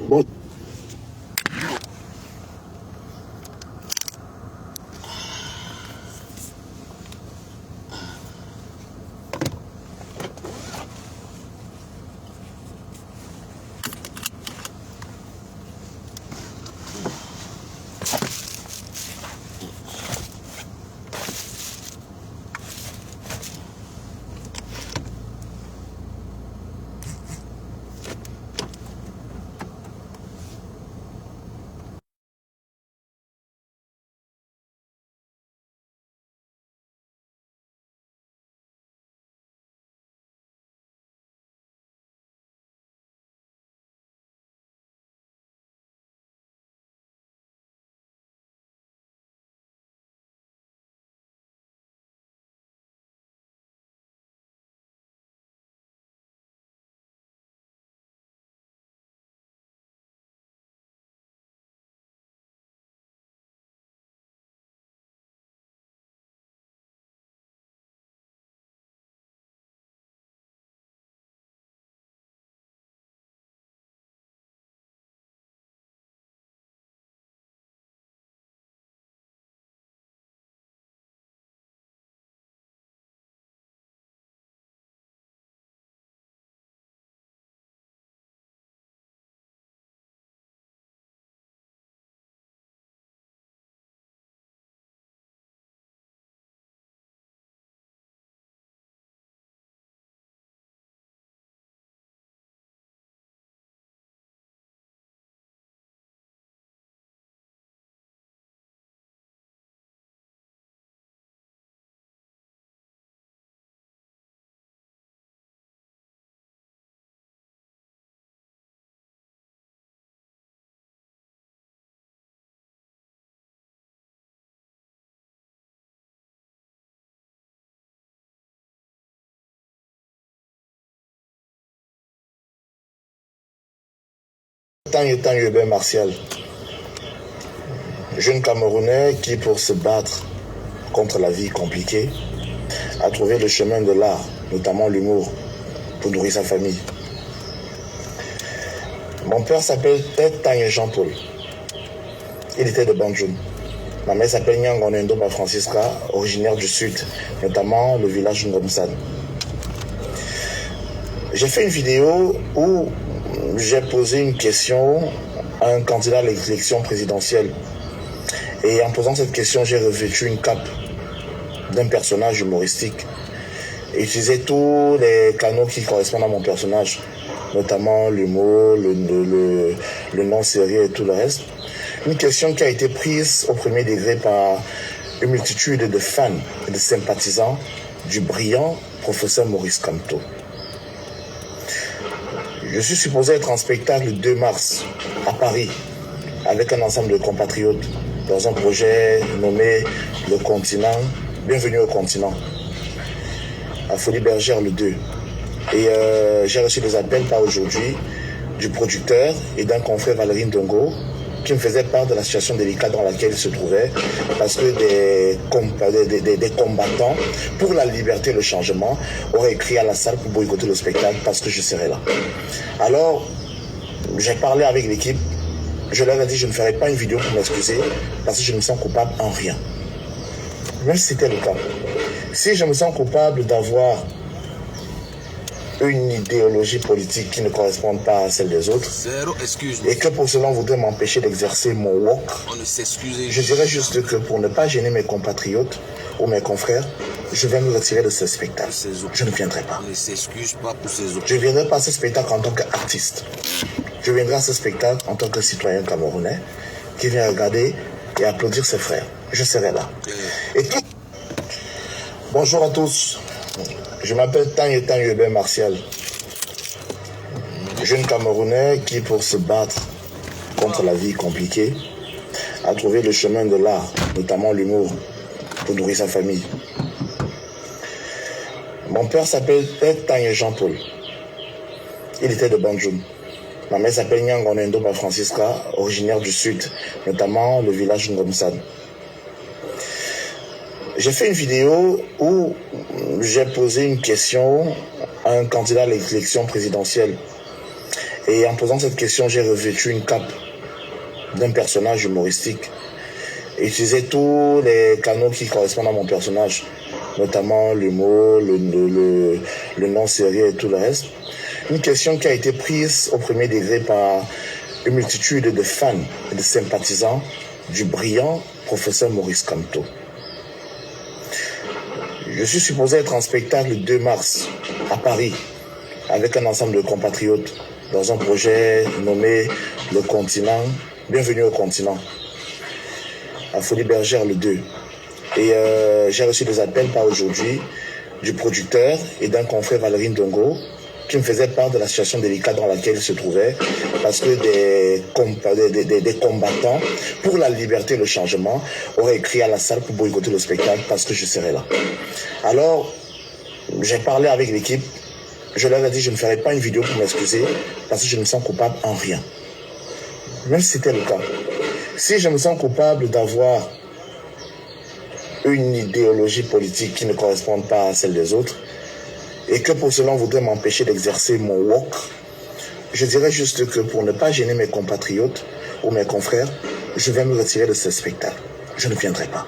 Bon. Tanguy Hubert Martial, jeune Camerounais qui, pour se battre contre la vie compliquée, a trouvé le chemin de l'art, notamment l'humour, pour nourrir sa famille. Mon père s'appelle Tanguy Jean-Paul. Il était de Banjoum. Ma mère s'appelle Nyangonendo Francisca, originaire du sud, notamment le village Ngomsan. J'ai fait une vidéo où j'ai posé une question à un candidat à l'élection présidentielle. Et en posant cette question, j'ai revêtu une cape d'un personnage humoristique et utilisé tous les canaux qui correspondent à mon personnage, notamment l'humour, le nom sérieux et tout le reste. Une question qui a été prise au premier degré par une multitude de fans et de sympathisants du brillant professeur Maurice Kamto. Je suis supposé être en spectacle le 2 mars à Paris avec un ensemble de compatriotes dans un projet nommé Le Continent, Bienvenue au Continent, à Folie Bergère le 2. Et j'ai reçu des appels par aujourd'hui du producteur et d'un confrère Valérie Ndongo qui me faisait part de la situation délicate dans laquelle il se trouvait parce que des combattants pour la liberté et le changement auraient écrit à la salle pour boycotter le spectacle parce que je serais là. Alors, j'ai parlé avec l'équipe, je leur ai dit que je ne ferai pas une vidéo pour m'excuser parce que je me sens coupable en rien. Même si c'était le cas. Si je me sens coupable d'avoir une idéologie politique qui ne correspond pas à celle des autres et que pour cela on voudrait m'empêcher d'exercer mon wok, je dirais juste que pour ne pas gêner mes compatriotes ou mes confrères, je vais me retirer de ce spectacle. Je ne viendrai pas. Je viendrai pas à ce spectacle en tant qu'artiste. Je viendrai à ce spectacle en tant que citoyen camerounais qui vient regarder et applaudir ses frères. Je serai là. Et tout... Bonjour à tous. Je m'appelle Tanguy Hubert Martial, jeune Camerounais qui, pour se battre contre la vie compliquée, a trouvé le chemin de l'art, notamment l'humour, pour nourrir sa famille. Mon père s'appelle Tanguy Jean-Paul. Il était de Banjoum. Ma mère s'appelle Nyangonendo Francisca, originaire du sud, notamment le village Ngomsan. J'ai fait une vidéo où j'ai posé une question à un candidat à l'élection présidentielle. Et en posant cette question, j'ai revêtu une cape d'un personnage humoristique. Et utilisé tous les canaux qui correspondent à mon personnage, notamment l'humour, le non sérieux et tout le reste. Une question qui a été prise au premier degré par une multitude de fans et de sympathisants du brillant professeur Maurice Kamto. Je suis supposé être en spectacle le 2 mars à Paris avec un ensemble de compatriotes dans un projet nommé Le Continent, Bienvenue au Continent, à Folie Bergère le 2. Et j'ai reçu des appels par aujourd'hui du producteur et d'un confrère Valérie Ndongo qui me faisait part de la situation délicate dans laquelle il se trouvait parce que des combattants pour la liberté et le changement auraient écrit à la salle pour boycotter le spectacle parce que je serais là. Alors, j'ai parlé avec l'équipe, je leur ai dit que je ne ferai pas une vidéo pour m'excuser parce que je me sens coupable en rien. Même si c'était le cas. Si je me sens coupable d'avoir une idéologie politique qui ne correspond pas à celle des autres, et que pour cela on voudrait m'empêcher d'exercer mon wok, je dirais juste que pour ne pas gêner mes compatriotes ou mes confrères, je vais me retirer de ce spectacle. Je ne viendrai pas.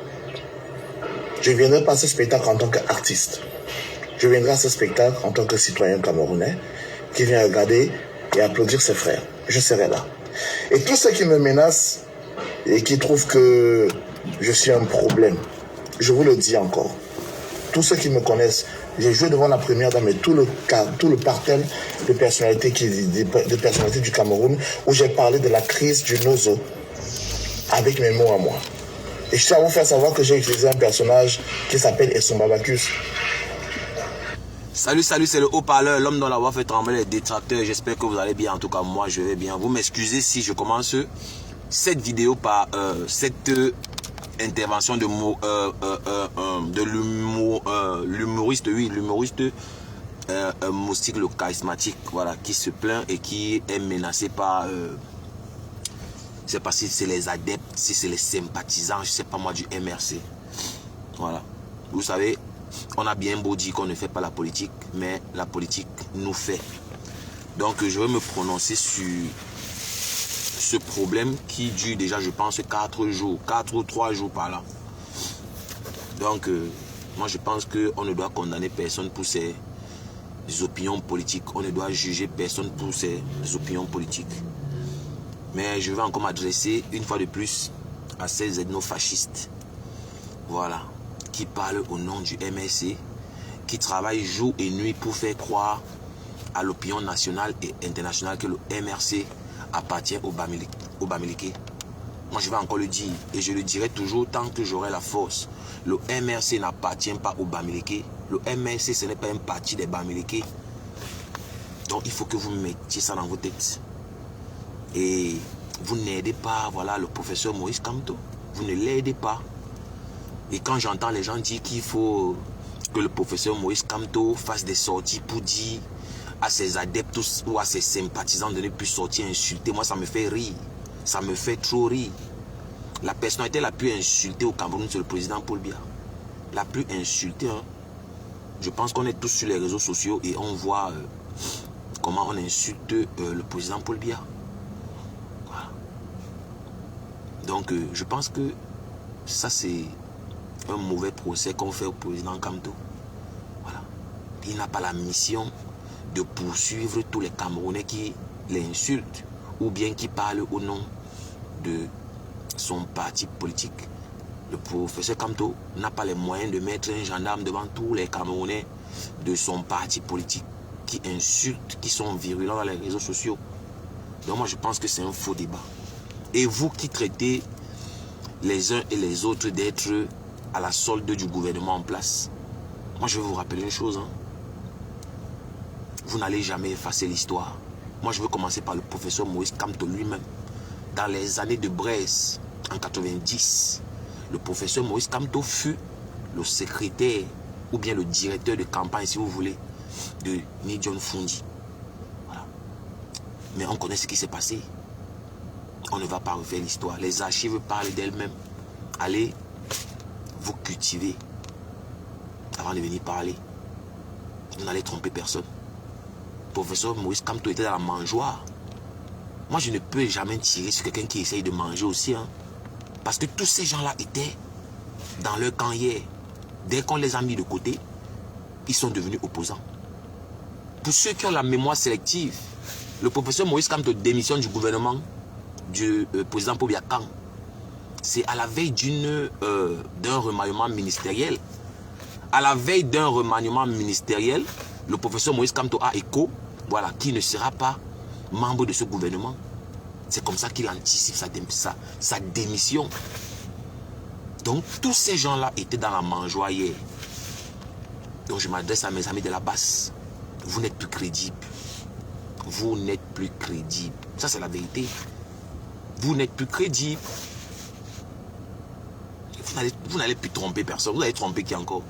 Je ne viendrai pas à ce spectacle en tant qu'artiste. Je viendrai à ce spectacle en tant que citoyen camerounais qui vient regarder et applaudir ses frères. Je serai là. Et tous ceux qui me menacent et qui trouvent que je suis un problème, je vous le dis encore, tous ceux qui me connaissent, j'ai joué devant la première dame et tout le parterre de personnalités du Cameroun où j'ai parlé de la crise du Nozo avec mes mots à moi. Et je tiens à vous faire savoir que j'ai utilisé un personnage qui s'appelle Essomba Bacchus. Salut, c'est le haut-parleur, l'homme dont la voix fait trembler les détracteurs. J'espère que vous allez bien. En tout cas, moi, je vais bien. Vous m'excusez si je commence cette vidéo par cette intervention de l'humoriste, oui, l'humoriste Moustique le charismatique, voilà, qui se plaint et qui est menacé par, je sais pas si c'est les adeptes, si c'est les sympathisants, je sais pas moi, du MRC. Voilà. Vous savez, on a bien beau dire qu'on ne fait pas la politique, mais la politique nous fait. Donc je vais me prononcer sur ce problème qui dure déjà, je pense, 4 jours, 4 ou 3 jours par là. Donc moi je pense qu'on ne doit condamner personne pour ses opinions politiques. On ne doit juger personne pour ses opinions politiques. Mais je vais encore m'adresser une fois de plus à ces ethnofascistes. Voilà. Qui parlent au nom du MRC, qui travaillent jour et nuit pour faire croire à l'opinion nationale et internationale que le MRC appartient au Bamileke. Moi je vais encore le dire et je le dirai toujours tant que j'aurai la force. Le MRC n'appartient pas au Bamileke. Le MRC ce n'est pas un parti des Bamileke. Donc il faut que vous mettiez ça dans vos têtes. Et vous n'aidez pas, voilà, le professeur Maurice Kamto. Vous ne l'aidez pas. Et quand j'entends les gens dire qu'il faut que le professeur Maurice Kamto fasse des sorties pour dire à ses adeptes ou à ses sympathisants de ne plus sortir insulter, moi ça me fait rire. Ça me fait trop rire. La personnalité la plus insultée au Cameroun, c'est le président Paul Biya. La plus insultée, hein. Je pense qu'on est tous sur les réseaux sociaux et on voit comment on insulte le président Paul Biya. Voilà. Donc je pense que ça c'est un mauvais procès qu'on fait au président Kamto. Voilà. Il n'a pas la mission de poursuivre tous les Camerounais qui l'insultent ou bien qui parlent au nom de son parti politique. Le professeur Kamto n'a pas les moyens de mettre un gendarme devant tous les Camerounais de son parti politique qui insultent, qui sont virulents dans les réseaux sociaux. Donc moi je pense que c'est un faux débat. Et vous qui traitez les uns et les autres d'être à la solde du gouvernement en place, moi je vais vous rappeler une chose, hein. Vous n'allez jamais effacer l'histoire. Moi je veux commencer par le professeur Maurice Kamto lui-même. Dans les années de Brest, en 90, le professeur Maurice Kamto fut le secrétaire ou bien le directeur de campagne, si vous voulez, de Ni John Fundi. Voilà. Mais on connaît ce qui s'est passé. On ne va pas refaire l'histoire. Les archives parlent d'elles-mêmes. Allez vous cultiver avant de venir parler. Vous n'allez tromper personne. Le professeur Maurice Kamto était dans la mangeoire Moi, je ne peux jamais tirer sur quelqu'un qui essaye de manger aussi. Hein. Parce que tous ces gens-là étaient dans leur camp hier. Dès qu'on les a mis de côté, ils sont devenus opposants. Pour ceux qui ont la mémoire sélective, le professeur Moïse Kamto démissionne du gouvernement du président Pobiakan. C'est à la veille d'un remaniement ministériel. À la veille d'un remaniement ministériel, le professeur Moïse Kamto a écho, voilà, qui ne sera pas membre de ce gouvernement. C'est comme ça qu'il anticipe sa démission. Donc, tous ces gens-là étaient dans la mangeoire hier. Donc, je m'adresse à mes amis de la basse. Vous n'êtes plus crédibles. Vous n'êtes plus crédibles. Ça, c'est la vérité. Vous n'êtes plus crédibles. Vous n'allez plus tromper personne. Vous allez tromper qui encore?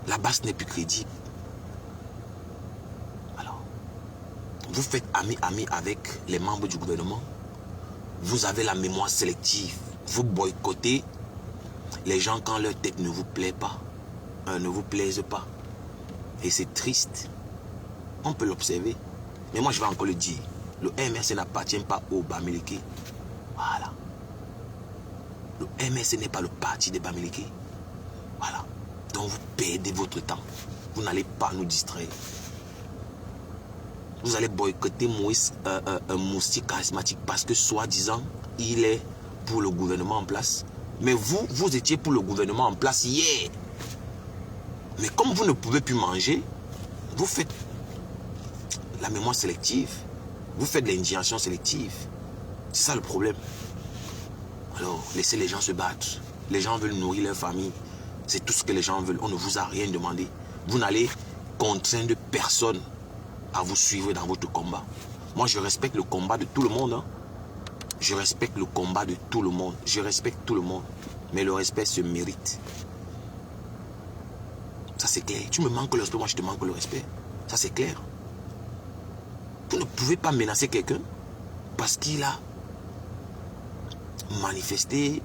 La basse n'est plus crédible. Alors, vous faites ami avec les membres du gouvernement. Vous avez la mémoire sélective. Vous boycottez les gens quand leur tête ne vous plaît pas. Ne vous plaise pas. Et c'est triste. On peut l'observer. Mais moi, je vais encore le dire. Le MRC n'appartient pas au Bamileke. Voilà. Le MRC n'est pas le parti des Bamileke. Voilà. Donc vous perdez votre temps. Vous n'allez pas nous distraire. Vous allez boycotter Moïse, un moustique charismatique, parce que soi-disant, il est pour le gouvernement en place. Mais vous étiez pour le gouvernement en place hier. Mais comme vous ne pouvez plus manger, vous faites la mémoire sélective. Vous faites l'indignation sélective. C'est ça le problème. Alors, laissez les gens se battre. Les gens veulent nourrir leur famille. C'est tout ce que les gens veulent. On ne vous a rien demandé. Vous n'allez contraindre personne à vous suivre dans votre combat. Moi, je respecte le combat de tout le monde. Hein. Je respecte le combat de tout le monde. Je respecte tout le monde. Mais le respect se mérite. Ça, c'est clair. Tu me manques le respect, moi, je te manque le respect. Ça, c'est clair. Vous ne pouvez pas menacer quelqu'un parce qu'il a manifesté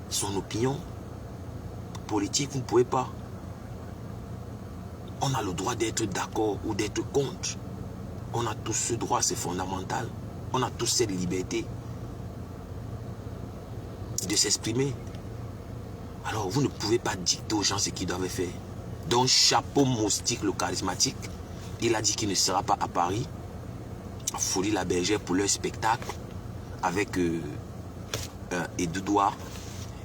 son opinion politique. Vous ne pouvez pas. On a le droit d'être d'accord ou d'être contre. On a tous ce droit, c'est fondamental. On a tous cette liberté de s'exprimer. Alors, vous ne pouvez pas dicter aux gens ce qu'ils doivent faire. Donc, chapeau moustique, le charismatique, il a dit qu'il ne sera pas à Paris, à Folie la Bergère pour leur spectacle, avec Edouard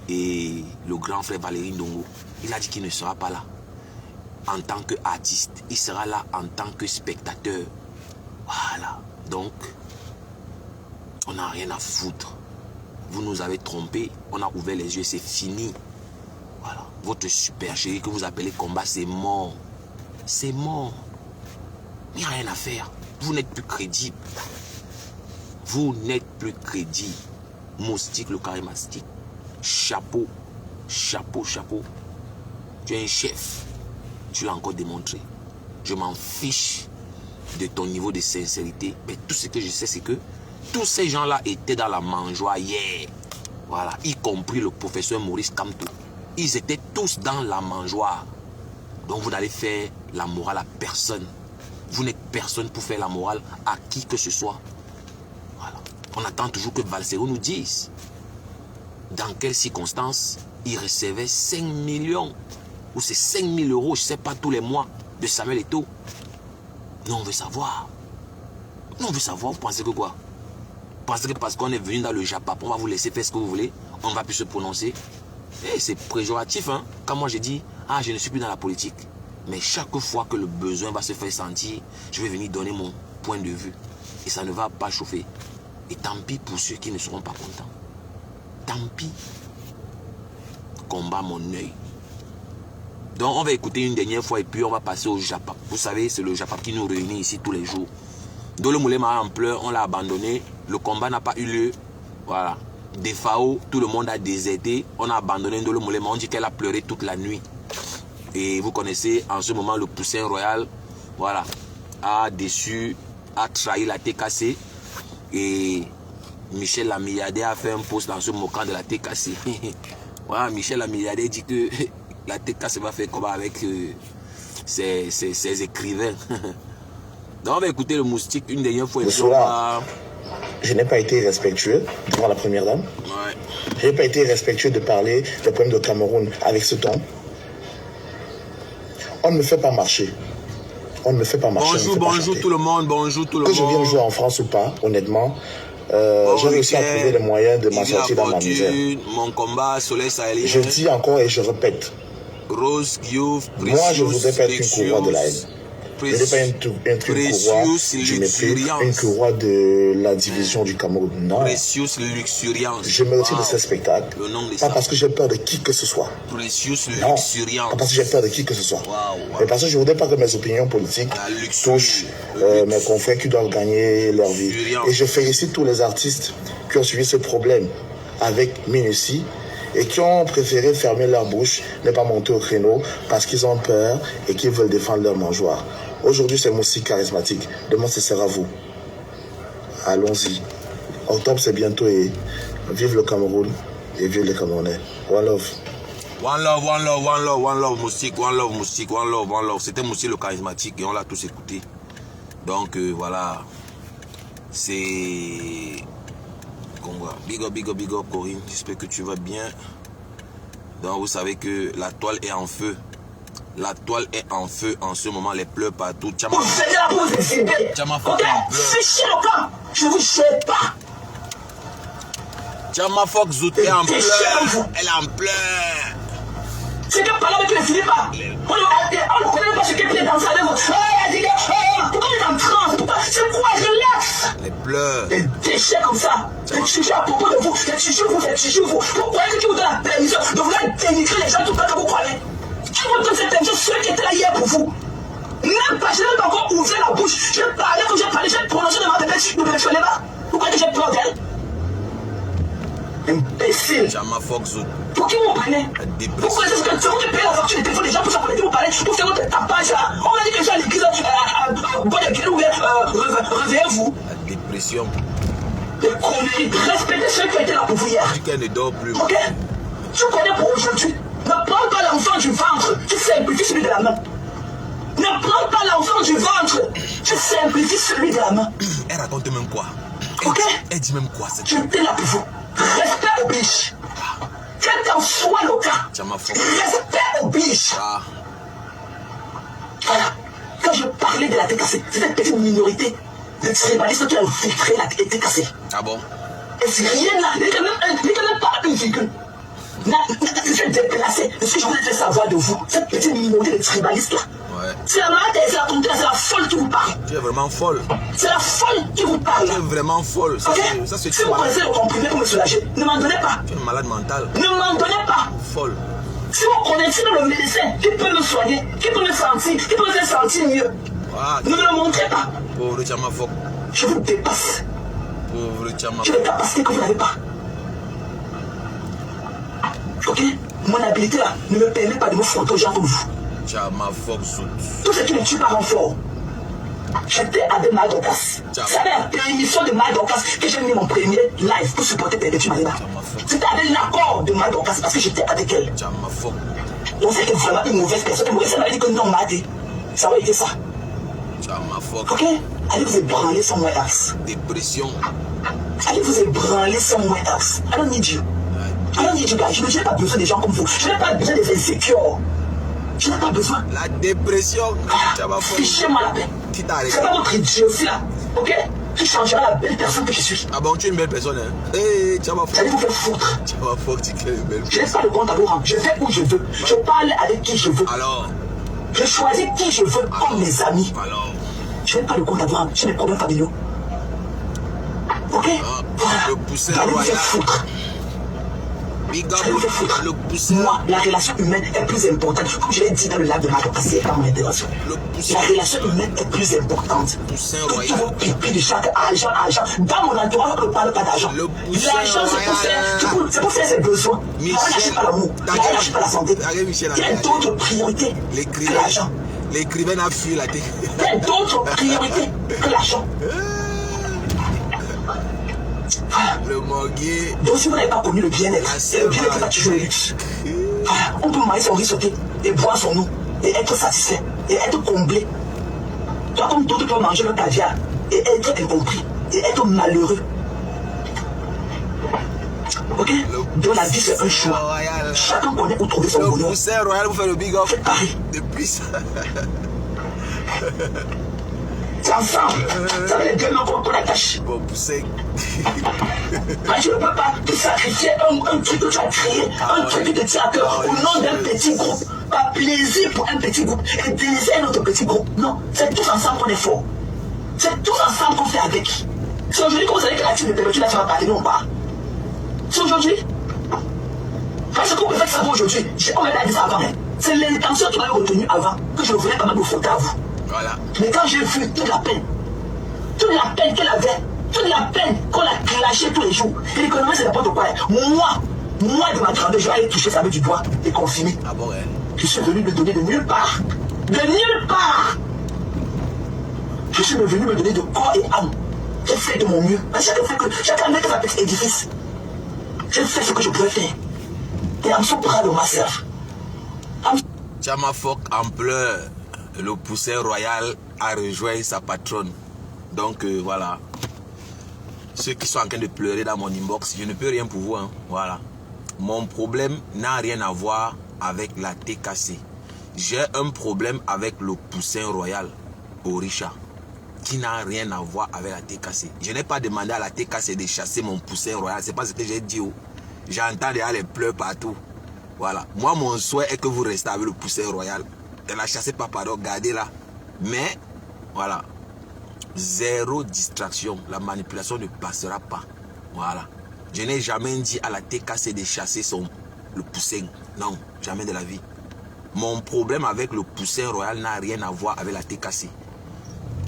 et le grand frère Valérie Ndongo. Il a dit qu'il ne sera pas là en tant qu'artiste. Il sera là en tant que spectateur. Voilà. Donc, on n'a rien à foutre. Vous nous avez trompés. On a ouvert les yeux. C'est fini. Voilà. Votre super chéri que vous appelez combat, c'est mort. C'est mort. Il n'y a rien à faire. Vous n'êtes plus crédible. Vous n'êtes plus crédible. Moustique, le charismatique. Chapeau. Chapeau, chapeau. Tu es un chef. Tu l'as encore démontré. Je m'en fiche de ton niveau de sincérité. Mais tout ce que je sais, c'est que tous ces gens-là étaient dans la mangeoire hier. Voilà. Y compris le professeur Maurice Kamto. Ils étaient tous dans la mangeoire. Donc vous n'allez faire la morale à personne. Vous n'êtes personne pour faire la morale à qui que ce soit. Voilà. On attend toujours que Valsero nous dise dans quelles circonstances il recevait 5 millions ou c'est 5 000 €, je ne sais pas, tous les mois de Samuel Eto'o. Nous, on veut savoir. Nous, on veut savoir. Vous pensez que quoi? Vous pensez que parce qu'on est venu dans le Japon, on va vous laisser faire ce que vous voulez, on ne va plus se prononcer? Et c'est péjoratif, hein? Quand moi j'ai dit, ah, je ne suis plus dans la politique. Mais chaque fois que le besoin va se faire sentir, je vais venir donner mon point de vue. Et ça ne va pas chauffer. Et tant pis pour ceux qui ne seront pas contents. Tant pis. Combat mon œil. Donc on va écouter une dernière fois et puis on va passer au Japon. Vous savez, c'est le Japon qui nous réunit ici tous les jours. Dolo Moulema en pleurs, on l'a abandonné. Le combat n'a pas eu lieu. Voilà. Des FAO, tout le monde a déserté. On a abandonné Dolo Moulema. On dit qu'elle a pleuré toute la nuit. Et vous connaissez en ce moment le Poussin Royal. Voilà. A déçu, a trahi la TKC. Et Michel Lamillardet a fait un post dans ce moquant de la TKC. Voilà, Michel Lamillardet dit que la TKC va faire combat avec ses écrivains. Donc on va écouter le moustique une dernière fois. Le soir, je n'ai pas été respectueux devant la première dame. Ouais. Je n'ai pas été respectueux de parler des problèmes de Cameroun avec ce ton. On ne me fait pas marcher. On ne me fait pas marcher. Bonjour tout le monde, bonjour tout le monde. Que je vienne jouer en France ou pas, honnêtement, j'ai réussi à trouver les moyens de m'en sortir dans ma misère. Mon combat, Soleil Sahélien. Je dis encore et je répète. Rose, Guillaume, moi, je ne voudrais pas être une courroie de la haine. Je n'ai pas une courroie du mépris, une courroie de la division du Cameroun. Non. Je me retire de ce spectacle. Pas parce que j'ai peur de qui que ce soit. Non. Pas parce que j'ai peur de qui que ce soit. Mais parce que je ne voudrais pas que mes opinions politiques touchent mes confrères qui doivent gagner leur vie. Et je félicite tous les artistes qui ont suivi ce problème avec minutie et qui ont préféré fermer leur bouche, ne pas monter au créneau parce qu'ils ont peur et qu'ils veulent défendre leur mangeoire. Aujourd'hui, c'est Moustique charismatique. Demain, ce sera vous. Allons-y. Octobre, c'est bientôt et vive le Cameroun et vive les Camerounais. One love. One love, one love, one love, one love, Moustique, one love, Moustique, one love, one love. C'était Moustique le charismatique et on l'a tous écouté. Donc, voilà. C'est... Big up, big up, big up, Corinne. J'espère que tu vas bien. Donc, vous savez que la toile est en feu. La toile est en feu en ce moment, les pleurs partout. Vous faites la pause exhibée. Ok, fichez le camp. Je vous jette pas. Tchama Fox Zout est en pleurs. Elle est en pleurs. C'est que par là avec les Philippe. On ne connaît pas ce qu'est pied dans sa lèvre. Pourquoi il est en transe? C'est quoi? Relax. Les pleurs. Des déchets comme ça. Des sujets à propos de vous. Des sujets vous. Vous croyez que vous donnez la permission de vouloir dénigrer les gens tout le temps que vous croyez? Qui vous donne cette permission? Ceux qui étaient là hier pour vous. Même pas, je n'ai même pas encore ouvert la bouche. Je parlais quand j'ai parlé, j'ai prononcé le nom de bébé, ne me mentionnez pas. Vous croyez que j'ai peur d'elle? Imbécile. Tchama Fox Zout. Pour qui vous prenez? Pourquoi est-ce que c'est vous qui payez la facture des téléphones des gens pour s'appeler vous parler pour faire votre tapage là? On a dit que je suis à l'église, bonne église, réveillez-vous. La dépression. Des conneries. Respectez ceux qui ont été là pour vous hier. Tu ne dors plus. Ok? Tu connais pour aujourd'hui. Ne prends pas l'enfant du ventre, tu simplifies celui de la main. Ne prends pas l'enfant du ventre, tu simplifies celui de la main. Elle raconte même quoi? Ok? Elle dit même quoi? Je t'ai là pour vous. Respect oblige. Quel qu'en soit le cas, respect oblige. Voilà. Quand je parlais de la tête cassée, c'est cette petite minorité de tribalistes qui a infiltré la tête cassée. Ah bon? Et c'est rien là, il n'y a quand même pas une virgule. Je suis déplacé de ce que je voulais te savoir de vous, cette petite minorité de tribalistes là. Ouais. C'est la malade, c'est la tontaise, c'est la folle qui vous parle. Tu es vraiment folle. C'est la folle qui vous parle. Tu es vraiment folle. Ça, okay? c'est si vous connaissez le comprimé pour me soulager, ne m'en donnez pas. Tu es malade mentale. Ne m'en donnez pas. Folle. Si vous connaissez le médecin qui peut me soigner, qui peut me sentir, qui peut me faire sentir mieux, ne me le montrez pas. Pauvre Tchama Fox. Je vous dépasse. Pauvre Tchama Fox. J'ai des capacités que vous n'avez pas. Ok? Mon habilité là ne me permet pas de me frotter aux gens comme vous. Tchama Fox. Tout ce qui ne tue pas renfort. J'étais avec Mal Dorcas. C'est avec la permission de Mal Dorcas que j'ai mis mon premier live pour supporter Perpétue Maliba. C'était avec l'accord de Mal Dorcas parce que j'étais avec elle. Donc c'était vraiment une mauvaise personne. Maurice m'avait dit que non, m'a dit. Ça aurait été ça. Ok? Allez vous ébranler sans moi else. Dépression. Allez vous ébranler sans moi else. I don't need you. I don't need you guys. Je n'ai pas besoin des gens comme vous. Je n'ai pas besoin des insécures. Je n'ai pas besoin. La dépression. Fichez-moi la paix. Qui t'a arrêté? C'est pas votre idiotie là. Ok? Qui changera la belle personne que je suis. Ah bon, tu es une belle personne, hein? Hey, Tchama Fox. Allez vous faire foutre. Tchama Fox, tu es une belle personne. Je n'ai pas de compte à vous rendre. Je vais où je veux. Je parle avec qui je veux. Alors? Je choisis qui je veux comme mes amis. Alors? Je n'ai pas de compte à vous rendre. J'ai mes problèmes familiaux. Ok? Voilà. Le poussin Allez vous faire royal. foutre. Big up, Allez vous faire foutre. le poussin. Moi, la relation humaine est plus importante. Comme je l'ai dit dans le live de Marc Cassier par mon intervention. La relation humaine est plus importante. Poussin Que royal. vos pipis de chaque argent. Dans mon entourage, on ne parle pas d'argent. L'argent, c'est pour faire ses besoins. On n'achète pas l'amour. On n'achète pas la santé. Il y a d'autres priorités que l'argent. L'écrivain a fui la tête. Il y a d'autres priorités que l'argent. Le morguier. Donc si vous n'avez pas connu le bien-être, et le bien-être va toujours le luxe. Voilà, on peut manger son riz sauté, et boire son eau, et être satisfait, et être comblé. Toi, comme d'autres peuvent manger le caviar, et être incompris, et être malheureux. Ok? Dans la vie, c'est un choix. Royal. Chacun connaît où trouver son bonheur. Le Poussin Royal vous fait le big up. C'est pareil. Depuis ça. C'est ensemble. Ça fait les deux mains qu'on attache. Bon, Poussin. Mais je ne peux pas te sacrifier un truc que tu as créé, un truc qui te tient à cœur au nom d'un petit groupe. Pas plaisir pour un petit groupe et délaisser un autre petit groupe. Non, c'est tous ensemble qu'on est fort. C'est tous ensemble qu'on fait avec. C'est aujourd'hui que vous savez que la team de Pélotu là, ça va partir ou pas. C'est aujourd'hui. Parce que vous faites ça aujourd'hui. On m'a dit ça avant. C'est l'intention qui m'avait retenu avant, que je ne voulais pas me foutre à vous. Voilà. Mais quand j'ai vu toute la peine qu'elle avait, toute la peine qu'on a clashé tous les jours, et l'économie c'est n'importe quoi. Moi de ma grandeur, je vais aller toucher ça avec du doigt et confirmer. Ah bon, hein? Je suis venu me donner de nulle part. De nulle part. Je suis venu me donner de corps et âme. J'ai fait de mon mieux. Chacun met sa petit édifice. J'ai fait ce que je pouvais faire. Et I'm so proud of myself. Chamafok en pleurs. Le Poussin Royal a rejoint sa patronne. Donc voilà. Ceux qui sont en train de pleurer dans mon inbox, je ne peux rien pour vous. Hein. Voilà. Mon problème n'a rien à voir avec la TKC. J'ai un problème avec le Poussin Royal Orisha, qui n'a rien à voir avec la TKC. Je n'ai pas demandé à la TKC de chasser mon Poussin Royal. C'est pas ce que j'ai dit. J'entends déjà les pleurs partout. Voilà. Moi, mon souhait est que vous restez avec le Poussin Royal. Ne la chassez pas, pardon, gardez-la. Mais, voilà. Zéro distraction. La manipulation ne passera pas. Voilà. Je n'ai jamais dit à la TKC de chasser le Poussin. Non, jamais de la vie. Mon problème avec le Poussin Royal n'a rien à voir avec la TKC.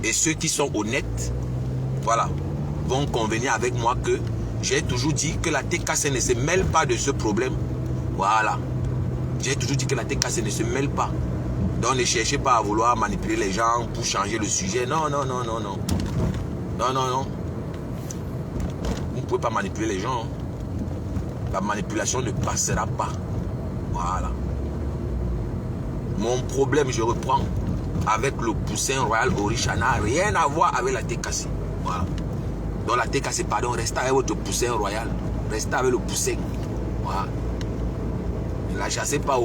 Et ceux qui sont honnêtes, voilà, vont convenir avec moi que j'ai toujours dit que la TKC ne se mêle pas de ce problème. Voilà. J'ai toujours dit que la TKC ne se mêle pas. Donc ne cherchez pas à vouloir manipuler les gens pour changer le sujet. Non, non, non, non, non. Non, non, non. Vous ne pouvez pas manipuler les gens. La manipulation ne passera pas. Voilà. Mon problème, je reprends, avec le Poussin Royal Orisha n'a rien à voir avec la TKC. Voilà. Donc la TKC, pardon, restez avec votre Poussin Royal. Restez avec le Poussin. Voilà. Ne la chassez pas.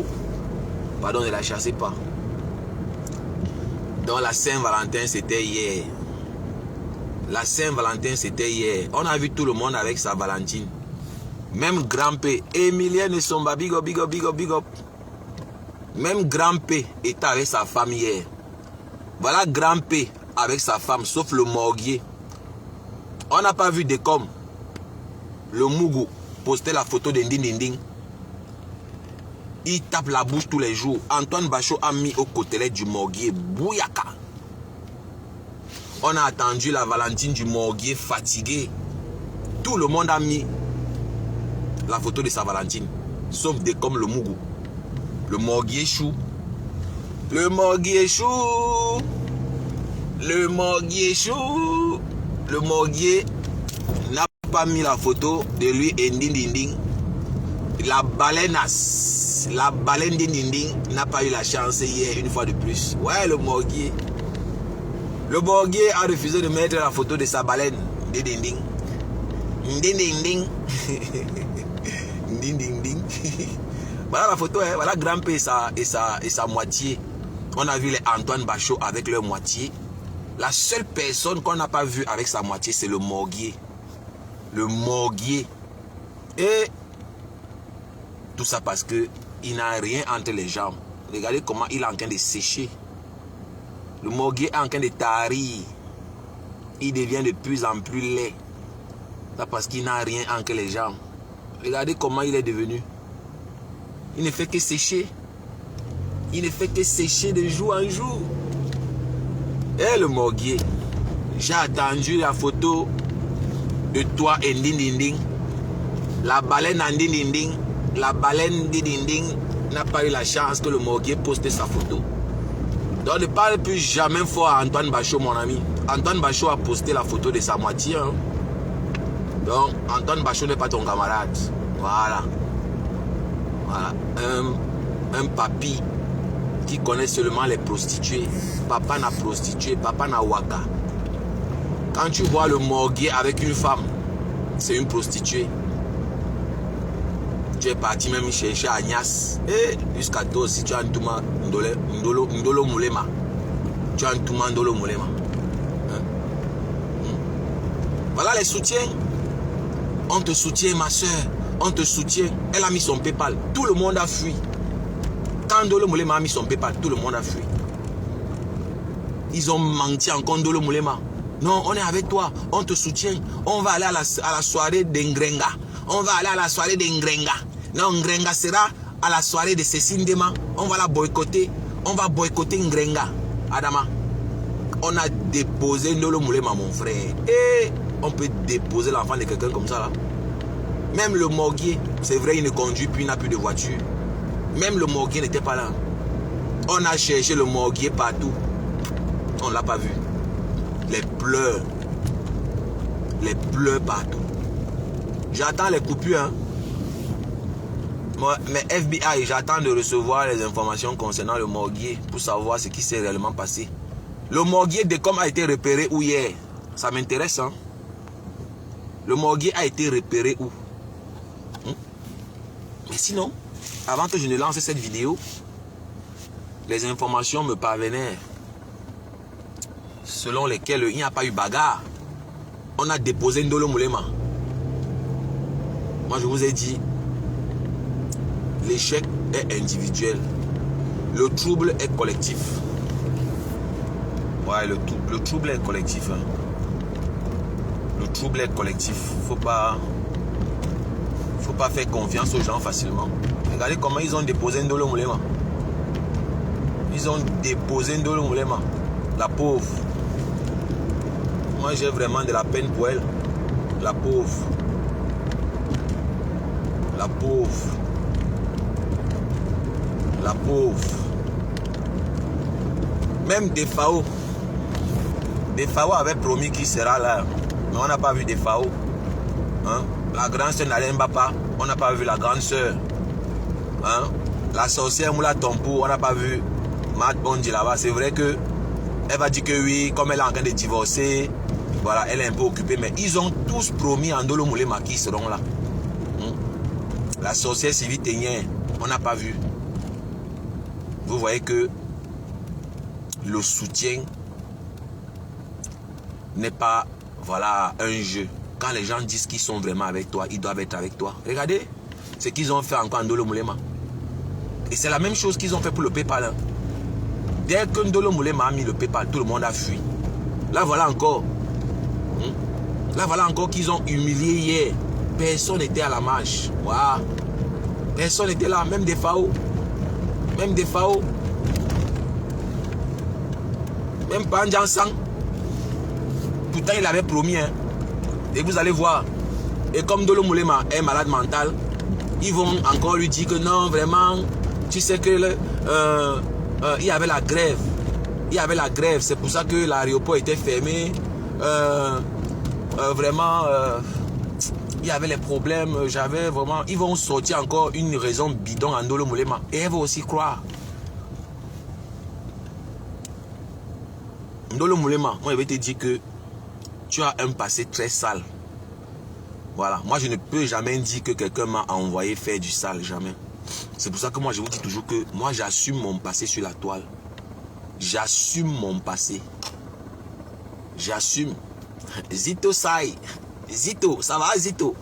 Pardon, ne la chassez pas. Donc la Saint-Valentin, c'était hier. La Saint-Valentin, c'était hier. On a vu tout le monde avec sa Valentine. Même Grand P. Emilien Nesomba, big up, big up, big up, big up. Même Grand P était avec sa femme hier. Voilà Grand P avec sa femme, sauf le Morguier. On n'a pas vu Décom. Le Mougou postait la photo d'Inding. Il tape la bouche tous les jours. Antoine Bachot a mis au côté du Morguier Bouyaka. On a attendu la Valentine du Morguier fatigué. Tout le monde a mis la photo de sa Valentine. Sauf Décom le Mougou. Le Morguier chou. Le Morguier chou. Le Morguier chou. Le Morguier n'a pas mis la photo de lui et Ndinding. La baleine d'Inding n'a pas eu la chance hier une fois de plus. Ouais, le Morguier. Le Morguier a refusé de mettre la photo de sa baleine d'Inding. Ndinding. Ndinding. Voilà la photo, hein. Voilà Grand P et sa moitié. On a vu les Antoine Bachot avec leur moitié. La seule personne qu'on n'a pas vue avec sa moitié, c'est le Morguier. Le Morguier. Et tout ça parce que il n'a rien entre les jambes. Regardez comment il est en train de sécher. Le Morguier est en train de tarir. Il devient de plus en plus laid. Ça parce qu'il n'a rien entre les jambes. Regardez comment il est devenu. Il ne fait que sécher. Il ne fait que sécher de jour en jour. Et le Morguier, j'ai attendu la photo de toi et Ndinding. La baleine en Ndinding. La baleine Ndinding n'a pas eu la chance que le Morguier poste sa photo. Donc ne parle plus jamais fort à Antoine Bachot, mon ami. Antoine Bachot a posté la photo de sa moitié. Hein. Donc Antoine Bachot n'est pas ton camarade. Voilà. Voilà. Un papy qui connaît seulement les prostituées. Papa n'a prostitué, papa n'a waka. Quand tu vois le Morguier avec une femme, c'est une prostituée. Tu es parti même chercher Agnès. Et jusqu'à toi aussi, tu as un Ntouma Ndolo Moulema. Tu as un Ntouma Ndolo Moulema. Hein? Voilà les soutiens. On te soutient, ma soeur. On te soutient. Elle a mis son PayPal. Tout le monde a fui. Quand Ndolo Moulema a mis son PayPal, tout le monde a fui. Ils ont menti encore Ndolo Moulema. Non, on est avec toi. On te soutient. On va aller à la soirée d'Ngrenga. On va aller à la soirée d'Ngrenga. Non, Ngrenga sera à la soirée de Cécile Dema. On va la boycotter. On va boycotter Ngrenga. Adama. On a déposé Ndolo Moulema, mon frère. Et on peut déposer l'enfant de quelqu'un comme ça là. Même le morguier, c'est vrai, il ne conduit plus, il n'a plus de voiture. Même le morguier n'était pas là. On a cherché le morguier partout. On ne l'a pas vu. Les pleurs. Les pleurs partout. J'attends les coupures. Hein. Moi, mais FBI, j'attends de recevoir les informations concernant le morguier pour savoir ce qui s'est réellement passé. Le morguier de comme a été repéré où hier. Ça m'intéresse. Hein. Le morguier a été repéré où? Mais sinon, avant que je ne lance cette vidéo, les informations me parvenaient selon lesquelles il n'y a pas eu bagarre. On a déposé Ndolo Moulema. Moi, je vous ai dit, l'échec est individuel. Le trouble est collectif. Ouais, le trouble est collectif. Hein. Le trouble est collectif. Faut pas faire confiance aux gens facilement. Regardez comment ils ont déposé Ndolo Moulema. Ils ont déposé Ndolo Moulema. La pauvre. Moi, j'ai vraiment de la peine pour elle. La pauvre. La pauvre. La pauvre. Même Defao. Defao avait promis qu'il sera là. Mais on n'a pas vu Defao. Hein? La grande sœur n'allait pas. On n'a pas vu la grande sœur. Hein? La sorcière Moula Tompo, on n'a pas vu Matt Bondi là-bas. C'est vrai que elle va dire que oui, comme elle est en train de divorcer, voilà, elle est un peu occupée. Mais ils ont tous promis à Ndolo Moulema qui seront là. La sorcière Sylvie Ténien, on n'a pas vu. Vous voyez que le soutien n'est pas, voilà, un jeu. Quand les gens disent qu'ils sont vraiment avec toi, ils doivent être avec toi. Regardez ce qu'ils ont fait encore à Ndolo Moulema. Et c'est la même chose qu'ils ont fait pour le PayPal. Hein. Dès que Ndolo Moulema a mis le PayPal, tout le monde a fui. Là voilà encore. Là voilà encore qu'ils ont humilié hier. Personne n'était à la marche. Wow. Personne n'était là, même des FAO. Même des FAO. Même pas un sang. Pourtant il avait promis. Hein. Et vous allez voir. Et comme Ndolo Moulema est malade mental, ils vont encore lui dire que non, vraiment, tu sais que il y avait la grève. Il y avait la grève. C'est pour ça que l'aéroport était fermé. Vraiment, il y avait les problèmes. J'avais vraiment... Ils vont sortir encore une raison bidon à Ndolo Moulema. Et elle va aussi croire. Ndolo Moulema, moi je vais te dire que tu as un passé très sale. Voilà. Moi je ne peux jamais dire que quelqu'un m'a envoyé faire du sale. Jamais. C'est pour ça que moi je vous dis toujours que moi j'assume mon passé sur la toile. J'assume mon passé. J'assume. Zito Sai. Zito, ça va Zito?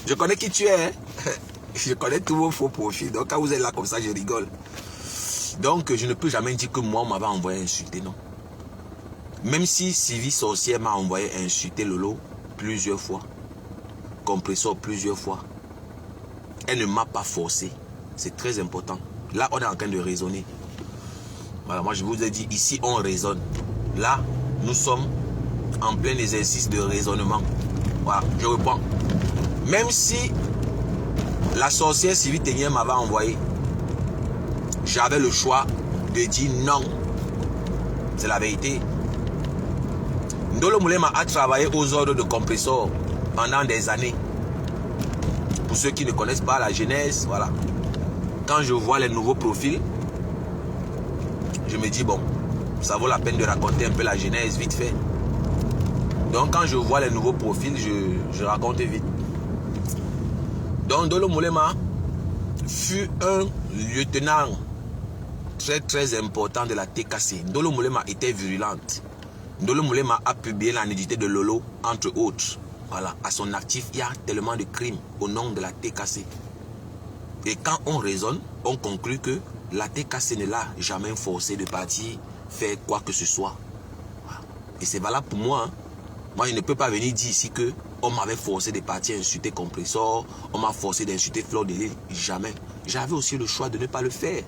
Je connais qui tu es. Hein? Je connais tous vos faux profils. Donc quand vous êtes là comme ça, je rigole. Donc je ne peux jamais dire que moi on m'avait envoyé insulter, non. Même si Sylvie Sorcière m'a envoyé insulter Lolo plusieurs fois. Compresseur plusieurs fois. Elle ne m'a pas forcé. C'est très important. Là on est en train de raisonner. Voilà, moi je vous ai dit, ici on raisonne. Là, nous sommes en plein exercice de raisonnement. Voilà, je reprends. Même si la sorcière Sylvie Ténien m'avait envoyé, j'avais le choix de dire non. C'est la vérité. Ndolo Moulema a travaillé aux ordres de compresseur pendant des années. Pour ceux qui ne connaissent pas la genèse, voilà. Quand je vois les nouveaux profils, je me dis, bon, ça vaut la peine de raconter un peu la genèse vite fait. Donc quand je vois les nouveaux profils, je raconte vite. Donc Ndolo Moulema fut un lieutenant très important de la TKC. Ndolo Moulema était virulente. Ndolo Moulema a publié la nudité de Lolo, entre autres. Voilà, à son actif, il y a tellement de crimes au nom de la TKC. Et quand on raisonne, on conclut que la TKC ne l'a jamais forcé de partir faire quoi que ce soit. Voilà. Et c'est valable pour moi. Hein. Moi, je ne peux pas venir dire ici que on m'avait forcé de partir insulter Compressor, on m'a forcé d'insulter Fleur de Lille. Jamais. J'avais aussi le choix de ne pas le faire.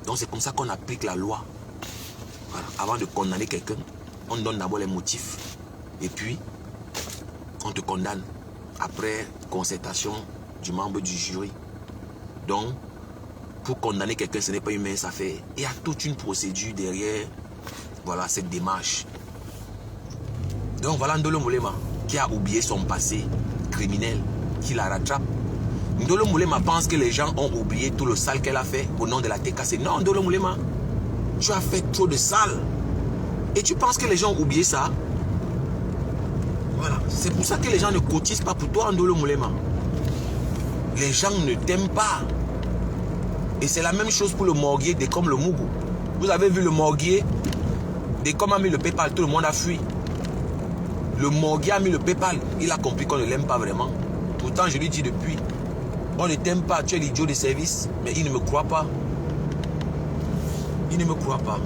Donc c'est comme ça qu'on applique la loi. Voilà. Avant de condamner quelqu'un, on donne d'abord les motifs. Et puis, on te condamne. Après concertation du membre du jury. Donc, pour condamner quelqu'un, ce n'est pas une mince affaire. Il y a toute une procédure derrière, voilà, cette démarche. Donc voilà Ndolo Moulema qui a oublié son passé criminel, qui la rattrape. Ndolo Moulema pense que les gens ont oublié tout le sale qu'elle a fait au nom de la TKC. Non, Ndolo Moulema, tu as fait trop de sale. Et tu penses que les gens ont oublié ça? Voilà, c'est pour ça que les gens ne cotisent pas pour toi, Ndolo Moulema. Les gens ne t'aiment pas. Et c'est la même chose pour le morguier de comme le Mougou. Vous avez vu le morguier de comme a mis le PayPal, tout le monde a fui. Le morguier a mis le PayPal, il a compris qu'on ne l'aime pas vraiment. Pourtant, je lui dis depuis, on ne t'aime pas, tu es l'idiot de service, mais il ne me croit pas. Il ne me croit pas.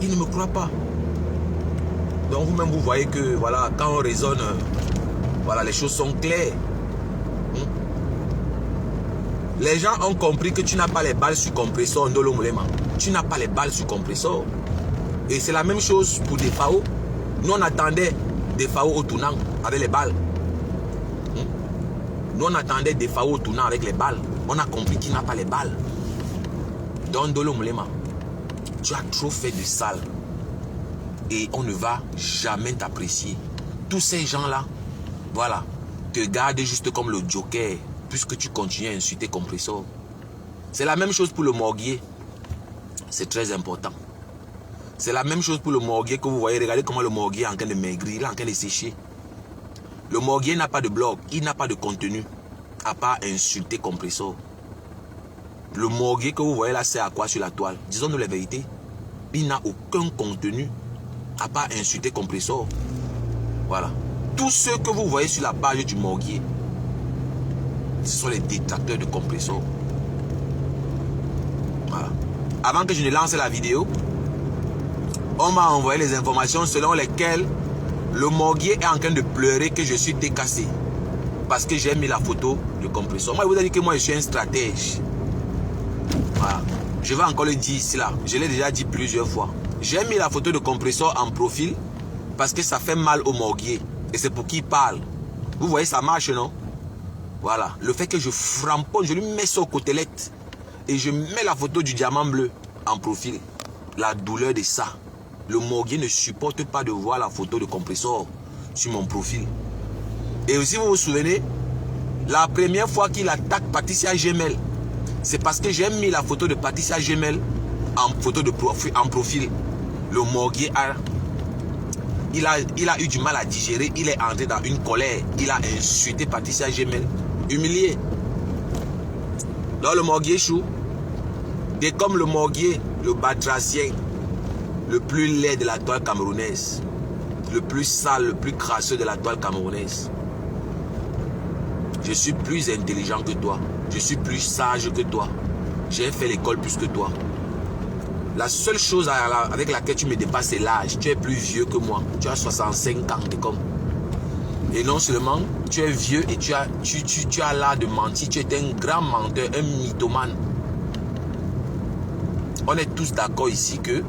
Il ne me croit pas. Donc vous-même, vous voyez que, voilà, quand on raisonne, voilà, les choses sont claires. Les gens ont compris que tu n'as pas les balles sur Compressor, Ndolo Moulema. Tu n'as pas les balles sur Compressor. Et c'est la même chose pour Defao. Nous, on attendait Defao au tournant avec les balles. Nous, on attendait Defao au tournant avec les balles. On a compris qu'il n'a pas les balles. Donc, Ndolo Moulema, tu as trop fait de sale. Et on ne va jamais t'apprécier. Tous ces gens-là, voilà, te gardent juste comme le joker, puisque tu continues à insulter Compressor. C'est la même chose pour le morguier. C'est très important. C'est la même chose pour le morguier que vous voyez. Regardez comment le morguier est en train de maigrir, il est en train de sécher. Le morguier n'a pas de blog, il n'a pas de contenu, à part insulter Compressor. Le morguier que vous voyez là, c'est à quoi sur la toile? Disons-nous la vérité. Il n'a aucun contenu, à part insulter Compressor. Voilà. Tous ceux que vous voyez sur la page du morguier, ce sont les détracteurs de Compressor. Voilà. Avant que je ne lance la vidéo, on m'a envoyé les informations selon lesquelles le morguier est en train de pleurer que je suis TKC. Parce que j'ai mis la photo de Compressor. Moi, je vous ai dit que moi, je suis un stratège. Voilà. Je vais encore le dire ici, là. Je l'ai déjà dit plusieurs fois. J'ai mis la photo de Compressor en profil parce que ça fait mal au morguier. Et c'est pour qui il parle. Vous voyez, ça marche, non? Voilà. Le fait que je framponne, je lui mets ça aux côtelettes. Et je mets la photo du diamant bleu en profil. La douleur de ça. Le morguier ne supporte pas de voir la photo de Compressor sur mon profil. Et aussi, vous vous souvenez, la première fois qu'il attaque Patricia Gemel, c'est parce que j'ai mis la photo de Patricia Gemel en photo de profil. Le morguier il a eu du mal à digérer. Il est entré dans une colère. Il a insulté Patricia Gemel. Humilié. Dans le morguier chou, dès comme le morguier, le batracien, le plus laid de la toile camerounaise, le plus sale, le plus crasseux de la toile camerounaise. Je suis plus intelligent que toi. Je suis plus sage que toi. J'ai fait l'école plus que toi. La seule chose avec laquelle tu me dépasses, c'est l'âge. Tu es plus vieux que moi. Tu as 65 ans, comme. Et non seulement, tu es vieux et tu as l'art de mentir. Tu es un grand menteur, un mythomane. On est tous d'accord ici que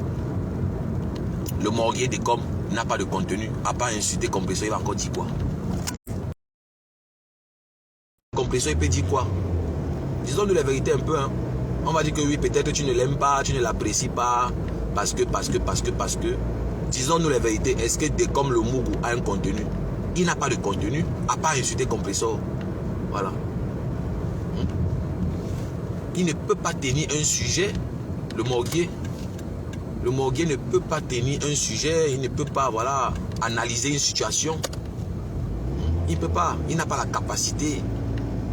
le morguier de com n'a pas de contenu. À part insulter Compressor, il va encore dire quoi? Compressor, il peut dire quoi? Disons-nous la vérité un peu. Hein. On va dire que oui, peut-être que tu ne l'aimes pas, tu ne l'apprécies pas. Parce que. Disons-nous la vérité. Est-ce que dès comme le Mougou a un contenu? Il n'a pas de contenu, à part insulter Compressor. Voilà. Il ne peut pas tenir un sujet, le morguier. Le morguier ne peut pas tenir un sujet, il ne peut pas, voilà, analyser une situation. Il ne peut pas, il n'a pas la capacité.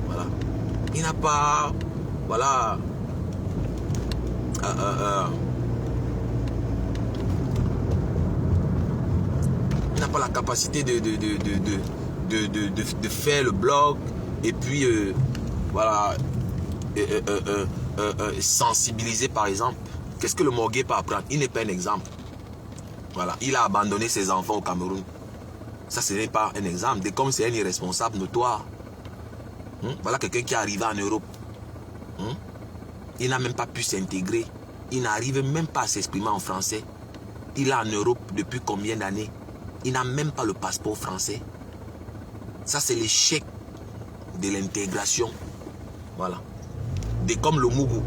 Voilà. Il n'a pas, voilà, il n'a pas la capacité de faire le blog et puis, voilà, sensibiliser par exemple. Qu'est-ce que le Morgué peut apprendre? Il n'est pas un exemple. Voilà, il a abandonné ses enfants au Cameroun. Ça, ce n'est pas un exemple. C'est comme c'est un irresponsable notoire. Voilà quelqu'un qui est arrivé en Europe. Il n'a même pas pu s'intégrer. Il n'arrive même pas à s'exprimer en français. Il est en Europe depuis combien d'années? Il n'a même pas le passeport français. Ça, c'est l'échec de l'intégration. Voilà. De comme le Mougou.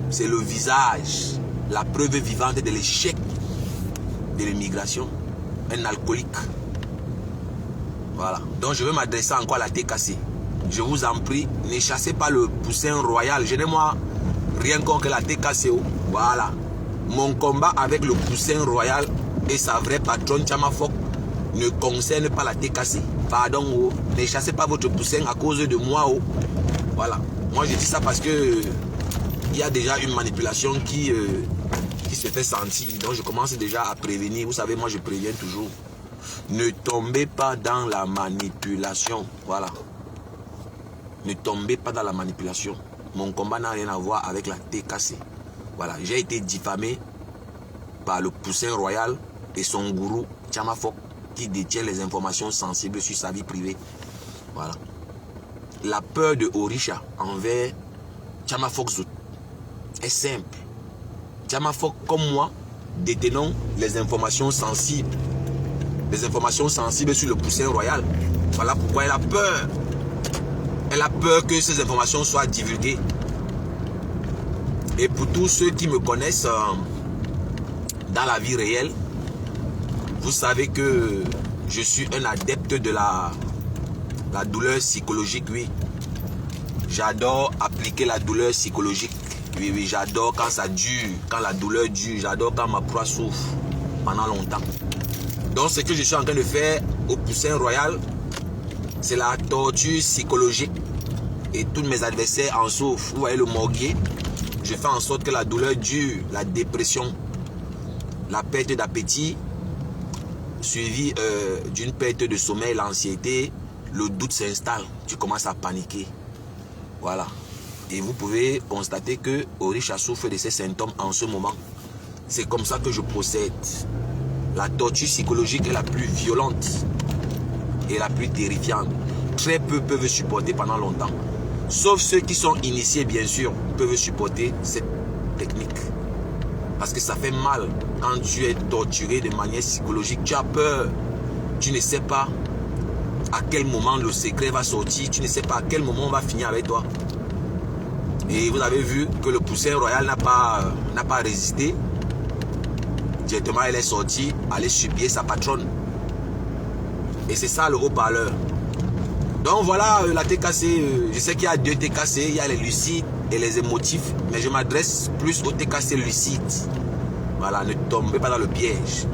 C'est le visage, la preuve vivante de l'échec de l'immigration. Un alcoolique. Voilà. Donc, je vais m'adresser encore à la TKC. Je vous en prie, ne chassez pas le poussin royal. Je n'ai moi rien contre la TKCO. Voilà. Mon combat avec le poussin royal et sa vraie patronne Tchamafok ne concerne pas la TKC. Pardon, oh. Ne chassez pas votre poussin à cause de moi. Oh. Voilà. Moi, je dis ça parce que il y a déjà une manipulation qui se fait sentir. Donc, je commence déjà à prévenir. Vous savez, moi, je préviens toujours. Ne tombez pas dans la manipulation. Voilà. Ne tombez pas dans la manipulation. Mon combat n'a rien à voir avec la TKC. Voilà, j'ai été diffamé par le poussin royal et son gourou Tchamafok qui détient les informations sensibles sur sa vie privée. Voilà. La peur de Orisha envers Tchamafok Zout est simple. Tchamafok comme moi détenons les informations sensibles. Les informations sensibles sur le poussin royal. Voilà pourquoi elle a peur. Elle a peur que ces informations soient divulguées. Et pour tous ceux qui me connaissent dans la vie réelle, vous savez que je suis un adepte de la douleur psychologique, oui. J'adore appliquer la douleur psychologique. Oui, oui, j'adore quand ça dure, quand la douleur dure. J'adore quand ma proie souffre pendant longtemps. Donc ce que je suis en train de faire au poussin royal, c'est la torture psychologique. Et tous mes adversaires en souffrent. Vous voyez le Morgué, je fais en sorte que la douleur dure, la dépression, la perte d'appétit, suivie d'une perte de sommeil, l'anxiété, le doute s'installe. Tu commences à paniquer. Voilà. Et vous pouvez constater que Orisha souffre de ces symptômes en ce moment. C'est comme ça que je procède. La torture psychologique est la plus violente et la plus terrifiante. Très peu peuvent supporter pendant longtemps. Sauf ceux qui sont initiés, bien sûr, peuvent supporter cette technique. Parce que ça fait mal quand tu es torturé de manière psychologique. Tu as peur. Tu ne sais pas à quel moment le secret va sortir. Tu ne sais pas à quel moment on va finir avec toi. Et vous avez vu que le poussin royal n'a pas résisté. Directement, elle est sortie, aller supplier sa patronne. Et c'est ça le haut-parleur. Donc voilà la TKC. Je sais qu'il y a deux TKC. Il y a les lucides et les émotifs. Mais je m'adresse plus aux TKC lucides. Voilà, ne tombez pas dans le piège.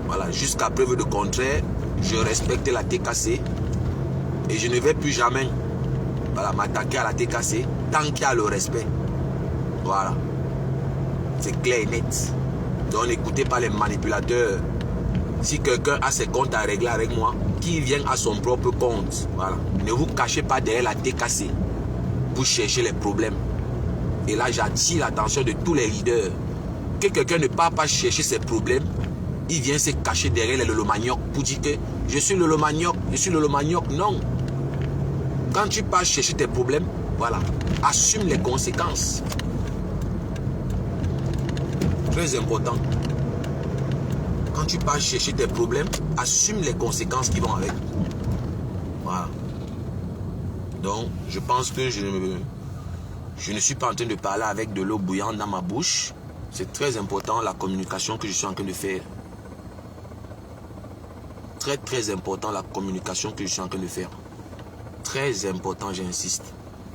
Voilà, jusqu'à preuve de contraire, je respecte la TKC. Et je ne vais plus jamais m'attaquer à la TKC tant qu'il y a le respect. Voilà. C'est clair et net. Donc n'écoutez pas les manipulateurs. Si quelqu'un a ses comptes à régler avec moi, qu'il vienne à son propre compte. Voilà. Ne vous cachez pas derrière la TKC pour chercher les problèmes. Et là, j'attire l'attention de tous les leaders. Que quelqu'un ne part pas chercher ses problèmes, il vient se cacher derrière le Lomagnoc pour dire que je suis le Lomagnoc, je suis le Lomagnoc. Non. Quand tu pars chercher tes problèmes, voilà, assume les conséquences. Très important. Quand tu pars chercher tes problèmes, assume les conséquences qui vont avec. Voilà. Donc, je pense que je ne suis pas en train de parler avec de l'eau bouillante dans ma bouche. C'est très important la communication que je suis en train de faire. Très, très important la communication que je suis en train de faire. Très important, j'insiste.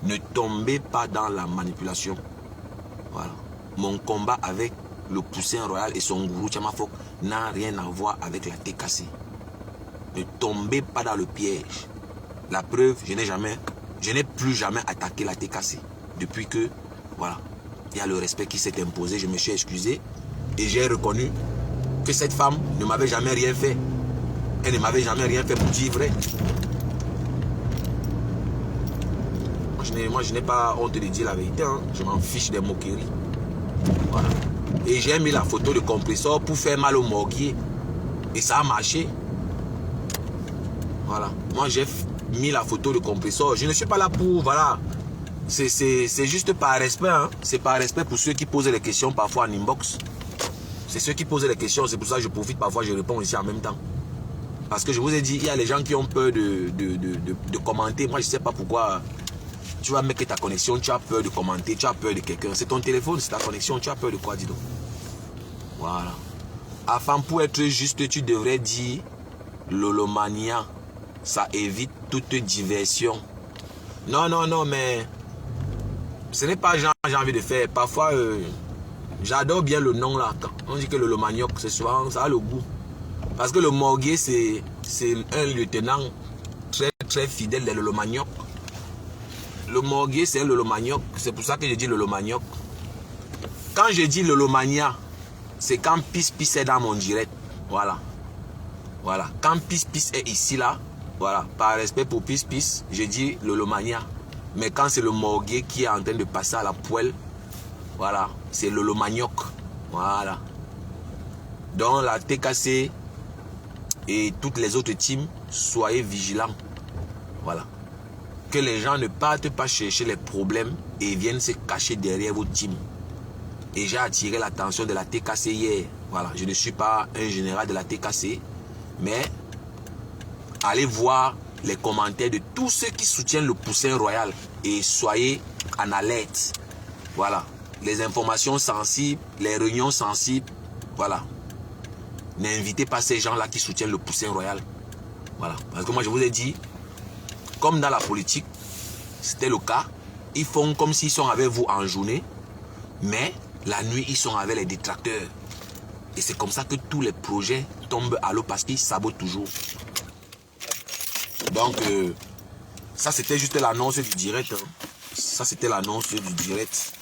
Ne tombez pas dans la manipulation. Voilà. Mon combat avec le poussin royal et son gourou Tchamafok n'a rien à voir avec la TKC. Ne tombez pas dans le piège. La preuve, je n'ai jamais Je n'ai plus jamais attaqué la TKC. Depuis que, voilà, il y a le respect qui s'est imposé, je me suis excusé. Et j'ai reconnu que cette femme ne m'avait jamais rien fait. Elle ne m'avait jamais rien fait pour dire vrai. Moi, je n'ai pas honte de dire la vérité. Hein. Je m'en fiche des moqueries. Voilà. Et j'ai mis la photo de compresseur pour faire mal au morguier. Et ça a marché. Voilà. Moi, j'ai mis la photo de compresseur. Je ne suis pas là pour... Voilà. C'est juste par respect. Hein. C'est par respect pour ceux qui posent les questions parfois en inbox. C'est ceux qui posent les questions. C'est pour ça que je profite parfois. Je réponds ici en même temps. Parce que je vous ai dit, il y a les gens qui ont peur de commenter. Moi, je ne sais pas pourquoi... Tu vas mettre ta connexion, tu as peur de commenter, tu as peur de quelqu'un. C'est ton téléphone, c'est ta connexion, tu as peur de quoi, dis donc. Voilà. Afin pour être juste, tu devrais dire Lolomania. Ça évite toute diversion. Non, non, non, mais ce n'est pas genre j'ai envie de faire. Parfois, j'adore bien le nom là. Quand on dit que Lolomanioc, c'est souvent, ça a le goût. Parce que le morguier, c'est un lieutenant très, très fidèle de Lolomanioc. Le morguier, c'est un Lolomanioc. C'est pour ça que je dis Lolomanioc. Quand je dis Lolomania, c'est quand Pis est dans mon direct. Voilà. Voilà. Quand Pis est ici, là, voilà. Par respect pour Pis, je dis Lolomania. Mais quand c'est le morguier qui est en train de passer à la poêle, voilà, c'est Lolomanioc. Voilà. Donc la TKC et toutes les autres teams, soyez vigilants. Voilà. Que les gens ne partent pas chercher les problèmes et viennent se cacher derrière vos teams. Et j'ai attiré l'attention de la TKC hier. Voilà, je ne suis pas un général de la TKC, mais allez voir les commentaires de tous ceux qui soutiennent le Poussin Royal et soyez en alerte. Voilà, les informations sensibles, les réunions sensibles, voilà. N'invitez pas ces gens-là qui soutiennent le Poussin Royal. Voilà, parce que moi je vous ai dit, comme dans la politique, c'était le cas, ils font comme s'ils sont avec vous en journée, mais la nuit, ils sont avec les détracteurs. Et c'est comme ça que tous les projets tombent à l'eau parce qu'ils sabotent toujours. Donc, ça c'était juste l'annonce du direct. Hein. Ça c'était l'annonce du direct.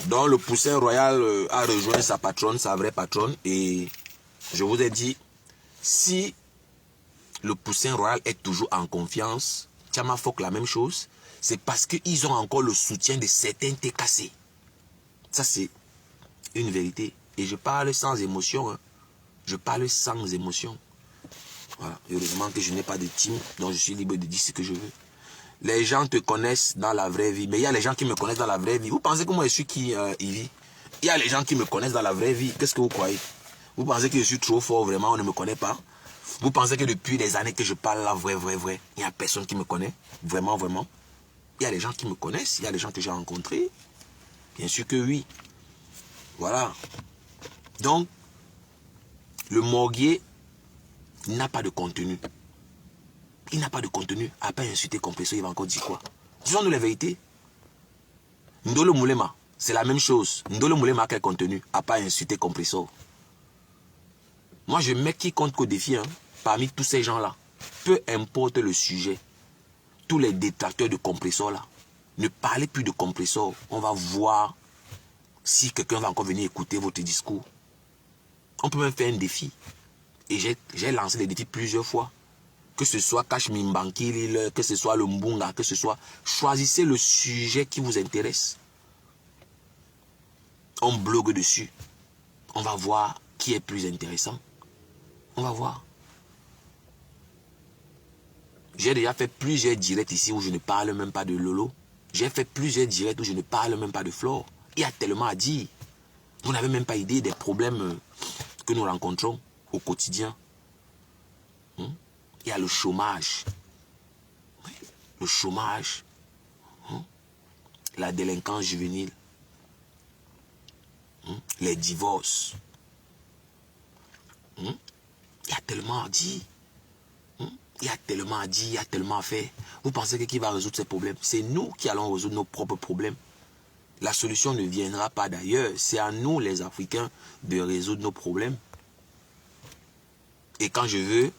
Donc, le Poussin Royal a rejoint sa patronne, sa vraie patronne. Et je vous ai dit, si le Poussin Royal est toujours en confiance, Tiama Fok la même chose, c'est parce qu'ils ont encore le soutien de certains TKC. Ça c'est une vérité. Et je parle sans émotion. Hein. Je parle sans émotion. Voilà. Heureusement que je n'ai pas de team, donc je suis libre de dire ce que je veux. Les gens te connaissent dans la vraie vie, mais il y a les gens qui me connaissent dans la vraie vie. Vous pensez que moi je suis qui, Ivy? Il y a les gens qui me connaissent dans la vraie vie. Qu'est-ce que vous croyez? Vous pensez que je suis trop fort, vraiment, on ne me connaît pas? Vous pensez que depuis des années que je parle là, vrai, il n'y a personne qui me connaît? Vraiment, vraiment. Il y a les gens qui me connaissent, il y a les gens que j'ai rencontrés. Bien sûr que oui. Voilà. Donc, le morguier n'a pas de contenu. Il n'a pas de contenu. À part insulter Compresseur, il va encore dire quoi? Disons-nous la vérité. Ndolo Moulema, c'est la même chose. Ndolo Moulema a quel contenu? À part insulter Compresseur. Moi, je mets quiconque au défi, hein, parmi tous ces gens-là. Peu importe le sujet. Tous les détracteurs de Compresseur, là. Ne parlez plus de Compresseur. On va voir si quelqu'un va encore venir écouter votre discours. On peut même faire un défi. Et j'ai lancé des défis plusieurs fois. Que ce soit Cash Mimbankili, que ce soit le Mbunga, que ce soit... Choisissez le sujet qui vous intéresse. On blogue dessus. On va voir qui est plus intéressant. On va voir. J'ai déjà fait plusieurs directs ici où je ne parle même pas de Lolo. J'ai fait plusieurs directs où je ne parle même pas de Flore. Il y a tellement à dire. Vous n'avez même pas idée des problèmes que nous rencontrons au quotidien. Il y a le chômage. Le chômage. La délinquance juvénile. Les divorces. Il y a tellement à dire. Il y a tellement à dire, il y a tellement à faire. Vous pensez que qui va résoudre ces problèmes? C'est nous qui allons résoudre nos propres problèmes. La solution ne viendra pas d'ailleurs. C'est à nous, les Africains, de résoudre nos problèmes. Et quand je veux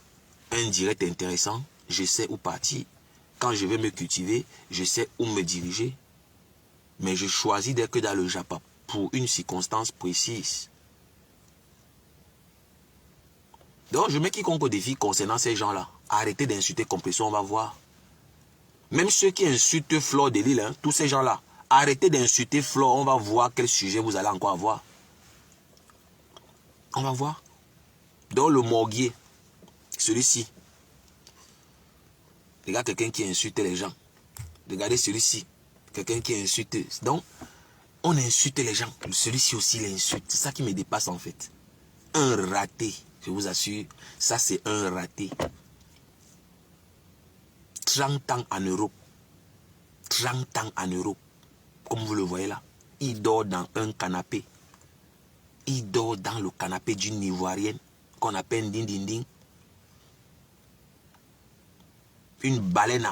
un direct intéressant, je sais où partir. quand je vais me cultiver, je sais où me diriger. Mais je choisis d'être que dans le Japon pour une circonstance précise. Donc, je mets quiconque au défi concernant ces gens-là. Arrêtez d'insulter Compression, on va voir. Même ceux qui insultent Flore de Lille, hein, tous ces gens-là, arrêtez d'insulter Flore, on va voir quel sujet vous allez encore avoir. On va voir. Donc, le morguier, celui-ci. Regarde quelqu'un qui insulte les gens. Regardez celui-ci. Quelqu'un qui insulte. Donc, on insulte les gens. Celui-ci aussi l'insulte. C'est ça qui me dépasse en fait. Un raté. Je vous assure. Ça, c'est un raté. 30 ans en Europe. 30 ans en Europe. Comme vous le voyez là. Il dort dans un canapé. Il dort dans le canapé d'une Ivoirienne qu'on appelle Ding Ding Ding. Une baleine.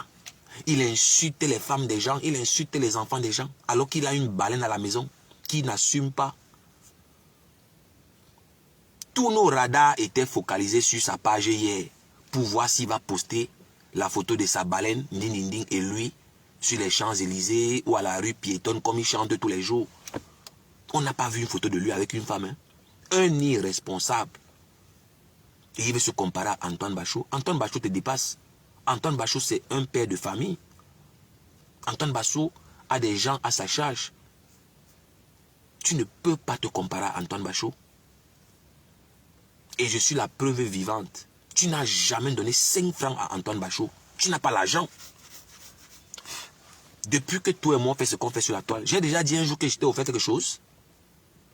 Il insulte les femmes des gens, il insulte les enfants des gens, alors qu'il a une baleine à la maison qui n'assume pas. Tous nos radars étaient focalisés sur sa page hier pour voir s'il va poster la photo de sa baleine, Ding Ding Ding, et lui, sur les Champs-Élysées ou à la rue piétonne comme il chante tous les jours. On n'a pas vu une photo de lui avec une femme. Hein? Un irresponsable. Et il veut se comparer à Antoine Bachot. Antoine Bachot te dépasse. Antoine Bachot, c'est un père de famille. Antoine Bachot a des gens à sa charge. Tu ne peux pas te comparer à Antoine Bachot. Et je suis la preuve vivante. Tu n'as jamais donné 5 francs à Antoine Bachot. Tu n'as pas l'argent. Depuis que toi et moi on fait ce qu'on fait sur la toile, j'ai déjà dit un jour que je t'ai offert quelque chose.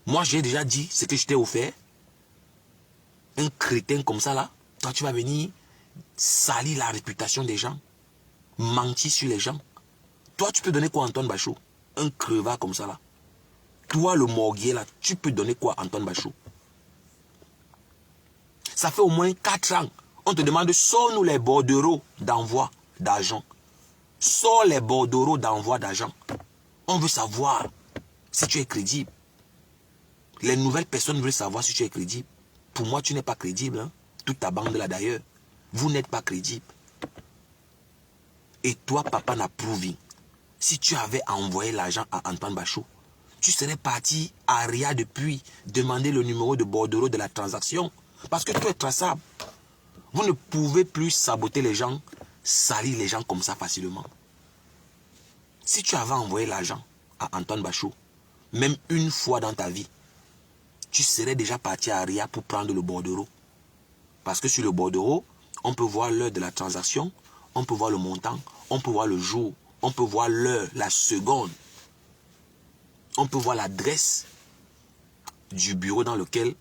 Moi, j'ai déjà dit ce que je t'ai offert. Un crétin comme ça là, toi tu vas venir salir la réputation des gens, mentir sur les gens. Toi, tu peux donner quoi à Antoine Bachot? Un crevard comme ça là. Toi, le morguier là, tu peux donner quoi à Antoine Bachot? Ça fait au moins 4 ans. On te demande, sors-nous les bordereaux d'envoi d'argent. Sors les bordereaux d'envoi d'argent. On veut savoir si tu es crédible. Les nouvelles personnes veulent savoir si tu es crédible. Pour moi, tu n'es pas crédible. Hein? Toute ta bande là d'ailleurs. Vous n'êtes pas crédible. Et toi, papa n'approuve. Si tu avais envoyé l'argent à Antoine Bachot, tu serais parti à Ria depuis demander le numéro de bordereau de la transaction. Parce que tu es traçable. Vous ne pouvez plus saboter les gens, salir les gens comme ça facilement. Si tu avais envoyé l'argent à Antoine Bachot, même une fois dans ta vie, tu serais déjà parti à Ria pour prendre le bordereau. Parce que sur le bordereau, on peut voir l'heure de la transaction, on peut voir le montant, on peut voir le jour, on peut voir l'heure, la seconde. On peut voir l'adresse du bureau dans lequel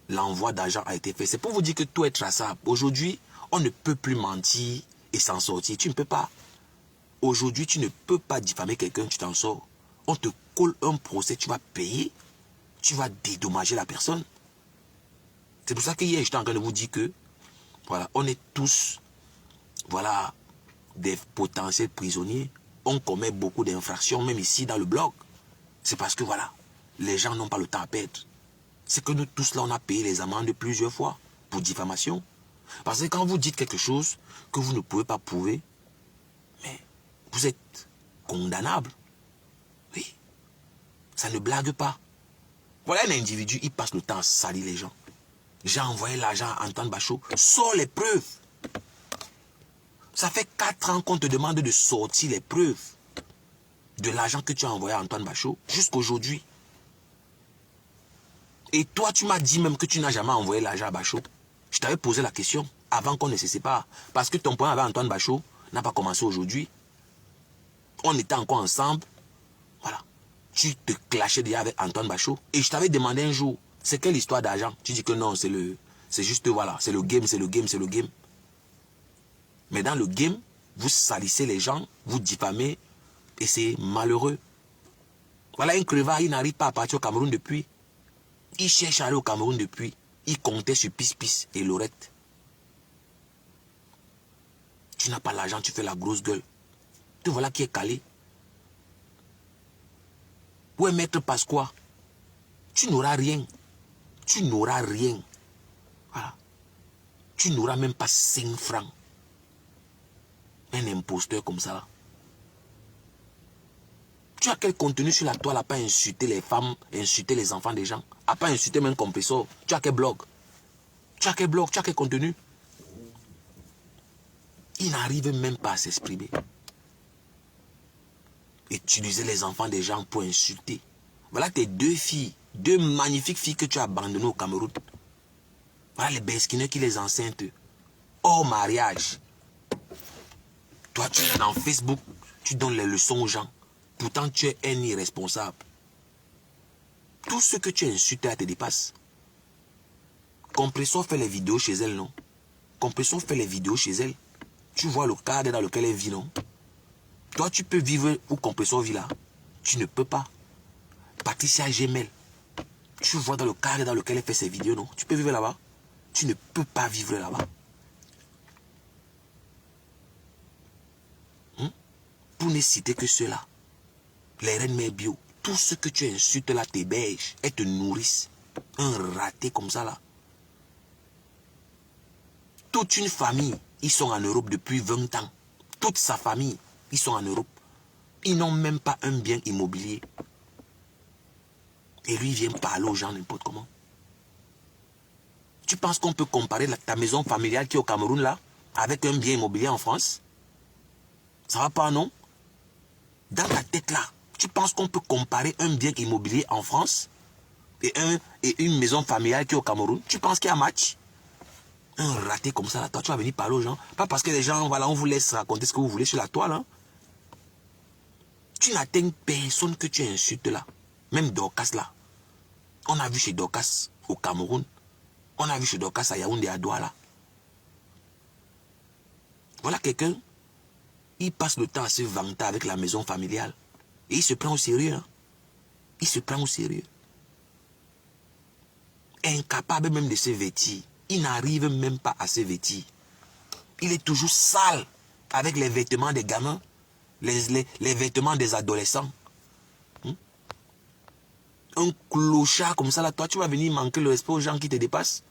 l'envoi d'argent a été fait. C'est pour vous dire que tout est traçable. Aujourd'hui, on ne peut plus mentir et s'en sortir. Tu ne peux pas. Aujourd'hui, tu ne peux pas diffamer quelqu'un, tu t'en sors. On te colle un procès, tu vas payer. Tu vas dédommager la personne. C'est pour ça que hier, j'étais en train de vous dire que, voilà, on est tous, voilà, des potentiels prisonniers. On commet beaucoup d'infractions, même ici dans le blog. C'est parce que, voilà, les gens n'ont pas le temps à perdre. C'est que nous tous là, on a payé les amendes plusieurs fois pour diffamation. Parce que quand vous dites quelque chose que vous ne pouvez pas prouver, mais vous êtes condamnable. Oui. Ça ne blague pas. Voilà un individu, il passe le temps à salir les gens. J'ai envoyé l'argent à Antoine Bachot. Sors les preuves. Ça fait 4 ans qu'on te demande de sortir les preuves de l'argent que tu as envoyé à Antoine Bachot jusqu'aujourd'hui. Et toi, tu m'as dit même que tu n'as jamais envoyé l'argent à Bachot. Je t'avais posé la question avant qu'on ne se sépare. Parce que ton point avec Antoine Bachot n'a pas commencé aujourd'hui. On était encore ensemble. Voilà. Tu te clashais déjà avec Antoine Bachot. Et je t'avais demandé un jour, c'est quelle histoire d'argent? Tu dis que non, c'est juste, voilà, c'est le game, c'est le game, c'est le game. Mais dans le game, vous salissez les gens, vous diffamez, et c'est malheureux. Voilà un crevard, il n'arrive pas à partir au Cameroun depuis. Il cherche à aller au Cameroun depuis. Il comptait sur Pis et Lorette. Tu n'as pas l'argent, tu fais la grosse gueule. Te voilà qui est calé. Où est Maître Pasqua? Tu n'auras rien. Tu n'auras rien. Voilà. Tu n'auras même pas 5 francs. Un imposteur comme ça là. Tu as quel contenu sur la toile à pas insulter les femmes, insulter les enfants des gens, à pas insulter même compresseur? Tu as quel blog? Tu as quel blog? Tu as quel contenu? Il n'arrive même pas à s'exprimer. Utiliser les enfants des gens pour insulter. Voilà tes deux filles, deux magnifiques filles que tu as abandonnées au Cameroun. Voilà les besquineux qui les enceintent. Hors mariage. Toi, tu es dans Facebook, tu donnes les leçons aux gens. Pourtant, tu es un irresponsable. Tout ce que tu as insulté te dépasse. Compressor fait les vidéos chez elle, non? Compressor fait les vidéos chez elle. Tu vois le cadre dans lequel elle vit, non? Toi, tu peux vivre où Compressor vit là. Tu ne peux pas. Patricia Gemel. Tu vois dans le cadre dans lequel elle fait ses vidéos, non? Tu peux vivre là-bas? Tu ne peux pas vivre là-bas. Pour ne citer que cela. Les reines mères bio. Tout ce que tu insultes là t'héberge. Elles te nourrissent. Un raté comme ça là. Toute une famille, ils sont en Europe depuis 20 ans. Toute sa famille, ils sont en Europe. Ils n'ont même pas un bien immobilier. Et lui, il vient parler aux gens n'importe comment. Tu penses qu'on peut comparer ta maison familiale qui est au Cameroun là, avec un bien immobilier en France? Ça va pas, non? Dans ta tête là, tu penses qu'on peut comparer un bien immobilier en France et une maison familiale qui est au Cameroun? Tu penses qu'il y a un match? Un raté comme ça là, toi tu vas venir parler aux gens. Pas parce que les gens, voilà, on vous laisse raconter ce que vous voulez sur la toile. Hein. Tu n'atteins personne que tu insultes là. Même Dorcas là. On a vu chez Dorcas au Cameroun. On a vu chez Dorcas à Yaoundé à Douala. Voilà quelqu'un, il passe le temps à se vanter avec la maison familiale. Et il se prend au sérieux. Hein. Il se prend au sérieux. Incapable même de se vêtir. Il n'arrive même pas à se vêtir. Il est toujours sale avec les vêtements des gamins, les vêtements des adolescents. Un clochard comme ça, là, toi, tu vas venir manquer le respect aux gens qui te dépassent.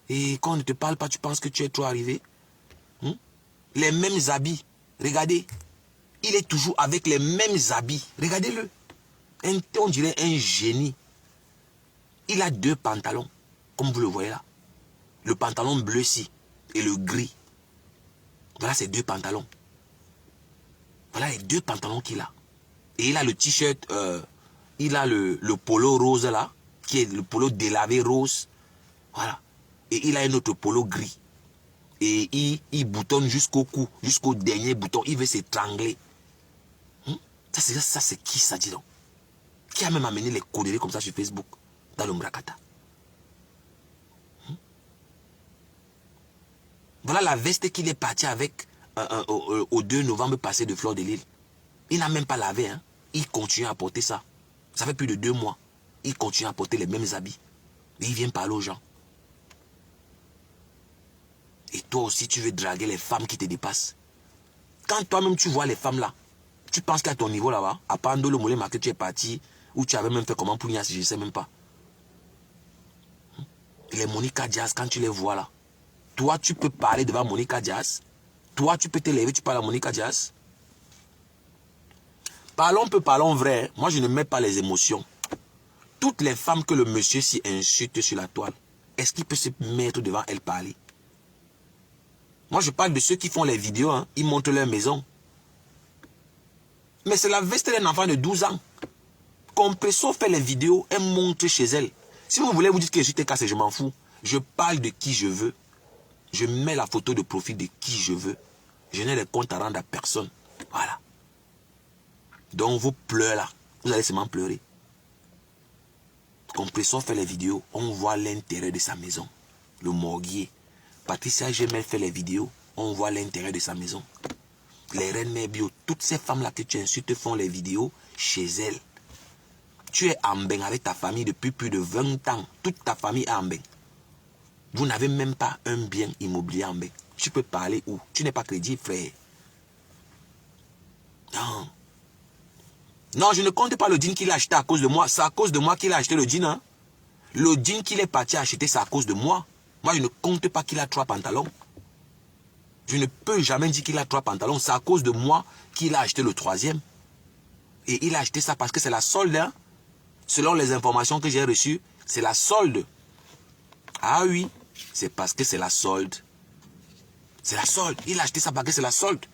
Et quand on ne te parle pas, tu penses que tu es trop arrivé. Les mêmes habits. Regardez. Il est toujours avec les mêmes habits. Regardez-le. On dirait un génie. Il a 2 pantalons, comme vous le voyez là. Le pantalon bleu-ci et le gris. Voilà ces 2 pantalons. Voilà les 2 pantalons qu'il a. Et il a le t-shirt, il a le polo rose là, qui est le polo délavé rose. Voilà. Et il a un autre polo gris. Et il boutonne jusqu'au cou, jusqu'au dernier bouton. Il veut s'étrangler. Ça c'est qui ça, dit donc? Qui a même amené les conneries comme ça sur Facebook, dans le Mrakata? Voilà la veste qu'il est parti avec au 2 novembre passé de Fleur de Lille. Il n'a même pas lavé. Hein. Il continue à porter ça. Ça fait plus de 2 mois. Il continue à porter les mêmes habits. Et il vient parler aux gens. Et toi aussi, tu veux draguer les femmes qui te dépassent. Quand toi-même tu vois les femmes là, tu penses qu'à ton niveau là-bas, à Pando le Moulin Market, tu es parti, ou tu avais même fait comment pour Nias, je ne sais même pas. Les Monica Diaz, quand tu les vois là, toi, tu peux parler devant Monica Diaz. Toi, tu peux te lever, tu parles à Monica Diaz. Parlons vrai. Moi, je ne mets pas les émotions. Toutes les femmes que le monsieur s'y insulte sur la toile, est-ce qu'il peut se mettre devant elle parler? Moi, je parle de ceux qui font les vidéos. Hein. Ils montrent leur maison. Mais c'est la veste d'un enfant de 12 ans. Compressor fait les vidéos, elle montre chez elle. Si vous voulez vous dire que je suis cassé, je m'en fous. Je parle de qui je veux. Je mets la photo de profil de qui je veux. Je n'ai les comptes à rendre à personne. Voilà. Donc vous pleurez là. Vous allez seulement pleurer. Compressor fait les vidéos. On voit l'intérêt de sa maison. Le morguier. Patricia Gemel fait les vidéos. On voit l'intérêt de sa maison. Les reines mères bio. Toutes ces femmes-là que tu insultes font les vidéos chez elles. Tu es en bain avec ta famille depuis plus de 20 ans. Toute ta famille est en bain. Vous n'avez même pas un bien immobilier en bain. Tu peux parler où? Tu n'es pas crédible, frère. Non. Non, je ne compte pas le jean qu'il a acheté à cause de moi. C'est à cause de moi qu'il a acheté le jean. Hein? Le jean qu'il est parti acheter, c'est à cause de moi. Moi, je ne compte pas qu'il a 3 pantalons. Je ne peux jamais dire qu'il a 3 pantalons. C'est à cause de moi qu'il a acheté le 3e. Et il a acheté ça parce que c'est la solde. Hein? Selon les informations que j'ai reçues, c'est la solde. Ah oui, c'est parce que c'est la solde. C'est la solde. Il a acheté ça parce que c'est la solde.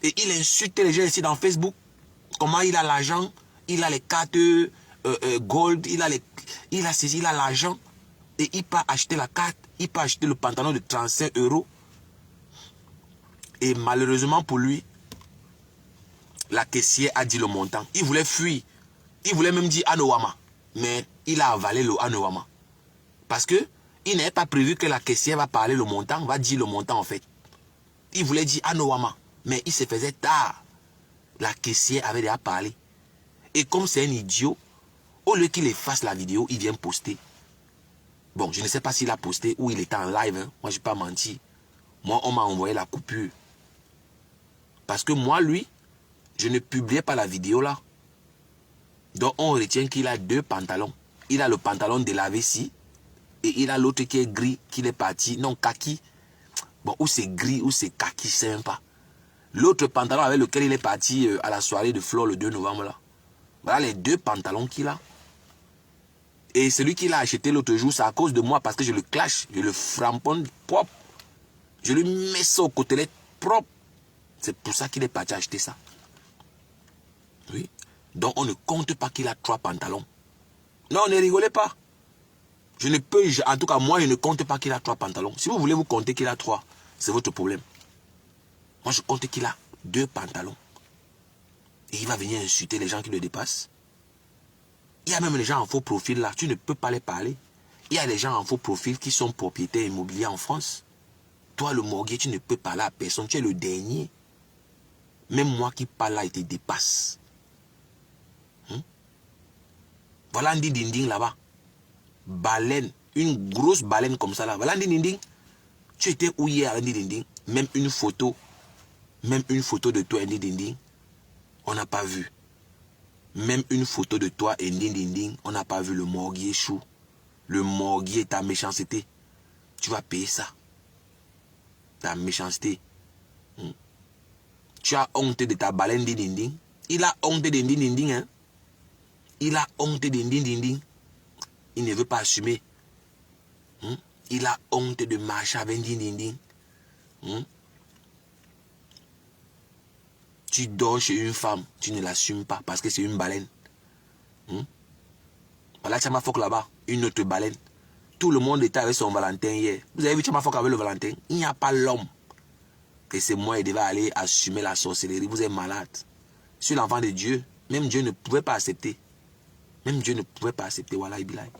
Et il insulte les gens ici dans Facebook. Comment il a l'argent, il a les cartes gold, il a saisi, il a l'argent. Et il peut acheter la carte, il peut acheter le pantalon de 35 €. Et malheureusement pour lui, la caissière a dit le montant. Il voulait fuir. Il voulait même dire Anowama. Mais il a avalé le Anowama. Parce que il n'avait pas prévu que la caissière va parler le montant, va dire le montant en fait. Il voulait dire Anowama. Mais il se faisait tard. La caissière avait déjà parlé. Et comme c'est un idiot, au lieu qu'il efface la vidéo, il vient poster. Bon, je ne sais pas s'il a posté ou il était en live. Hein. Moi, je n'ai pas menti. Moi, on m'a envoyé la coupure. Parce que moi, lui, je ne publiais pas la vidéo là. Donc, on retient qu'il a 2 pantalons. Il a le pantalon délavé ici. Et il a l'autre qui est gris, qui est parti. Non, kaki. Bon, ou c'est gris, ou c'est kaki, je ne sais même pas. L'autre pantalon avec lequel il est parti à la soirée de Flore le 2 novembre là. Voilà les 2 pantalons qu'il a. Et celui qu'il a acheté l'autre jour, c'est à cause de moi parce que je le clash, je le framponne propre. Je lui mets ça aux côtelettes propre. C'est pour ça qu'il est parti acheter ça. Oui. Donc on ne compte pas qu'il a 3 pantalons. Non, ne rigolez pas. Je ne peux, en tout cas moi, je ne compte pas qu'il a 3 pantalons. Si vous voulez vous compter qu'il a 3, c'est votre problème. Moi, je compte qu'il a 2 pantalons. Et il va venir insulter les gens qui le dépassent. Il y a même les gens en faux profil là. Tu ne peux pas les parler. Il y a des gens en faux profil qui sont propriétaires immobiliers en France. Toi, le morguier, tu ne peux parler à personne. Tu es le dernier. Même moi qui parle là, il te dépasse. Voilà un dinding là-bas. Baleine. Une grosse baleine comme ça là. Voilà un dinding. Tu étais où hier à un dinding? Même une photo. Même une photo de toi, Ndi Dinding, on n'a pas vu. Même une photo de toi, Ndi Dinding, on n'a pas vu. Le morguier chou. Le morguier, ta méchanceté. Tu vas payer ça. Ta méchanceté. Tu as honte de ta baleine Ndi Dinding. Il a honte de Ndi Dinding. Hein? Il a honte de Ndi Dinding. Il ne veut pas assumer. Il a honte de marcher avec Ndi Dinding. Tu dors chez une femme, tu ne l'assumes pas parce que c'est une baleine. Voilà Tchamafok là-bas, une autre baleine. Tout le monde était avec son Valentin hier. Vous avez vu Tchamafok avec le Valentin? Il n'y a pas l'homme. Et c'est moi qui devais aller assumer la sorcellerie. Vous êtes malade. Je suis l'enfant de Dieu. Même Dieu ne pouvait pas accepter. Même Dieu ne pouvait pas accepter. Voilà, Ibilay.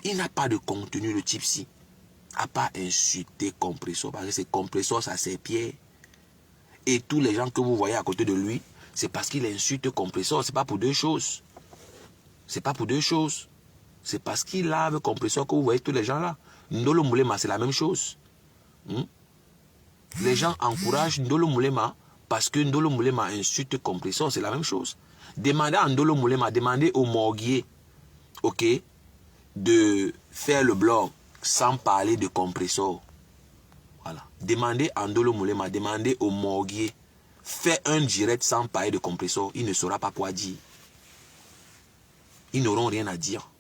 Il n'a pas de contenu le type-ci. À part insulter Compressor. Parce que c'est Compressor, ça c'est Pierre. Et tous les gens que vous voyez à côté de lui, c'est parce qu'il insulte Compressor. C'est pas pour 2 choses. C'est pas pour 2 choses. C'est parce qu'il lave Compressor que vous voyez tous les gens là. Ndolo Moulema, c'est la même chose. Les gens encouragent Ndolo Moulema parce que Ndolo Moulema insulte Compressor. C'est la même chose. Demandez à Ndolo Moulema, demandez au morguier, ok, de faire le blog sans parler de Compressor. Voilà. Demandez à Ndolo Moulema, demandez au morguier, fait un direct sans parler de Compressor. Il ne saura pas quoi dire. Ils n'auront rien à dire.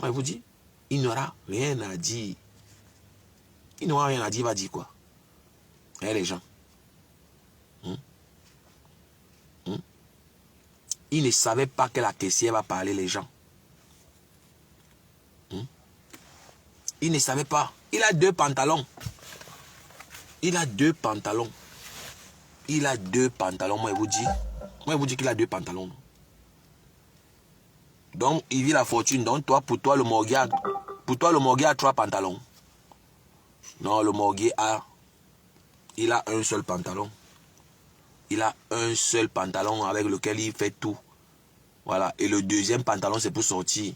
Moi, je vous dis, il n'aura rien à dire. Il n'aura rien à dire, il va dire quoi? Eh les gens. Il ne savait pas que la caissière va parler les gens. Il ne savait pas. Il a 2 pantalons. Il a 2 pantalons. Il a 2 pantalons, moi je vous dis. Moi je vous dis qu'il a 2 pantalons. Donc il vit la fortune. Donc toi, pour toi le morguier a 3 pantalons. Non, le morguier il a un seul pantalon. Il a un seul pantalon avec lequel il fait tout. Voilà. Et le deuxième pantalon, c'est pour sortir.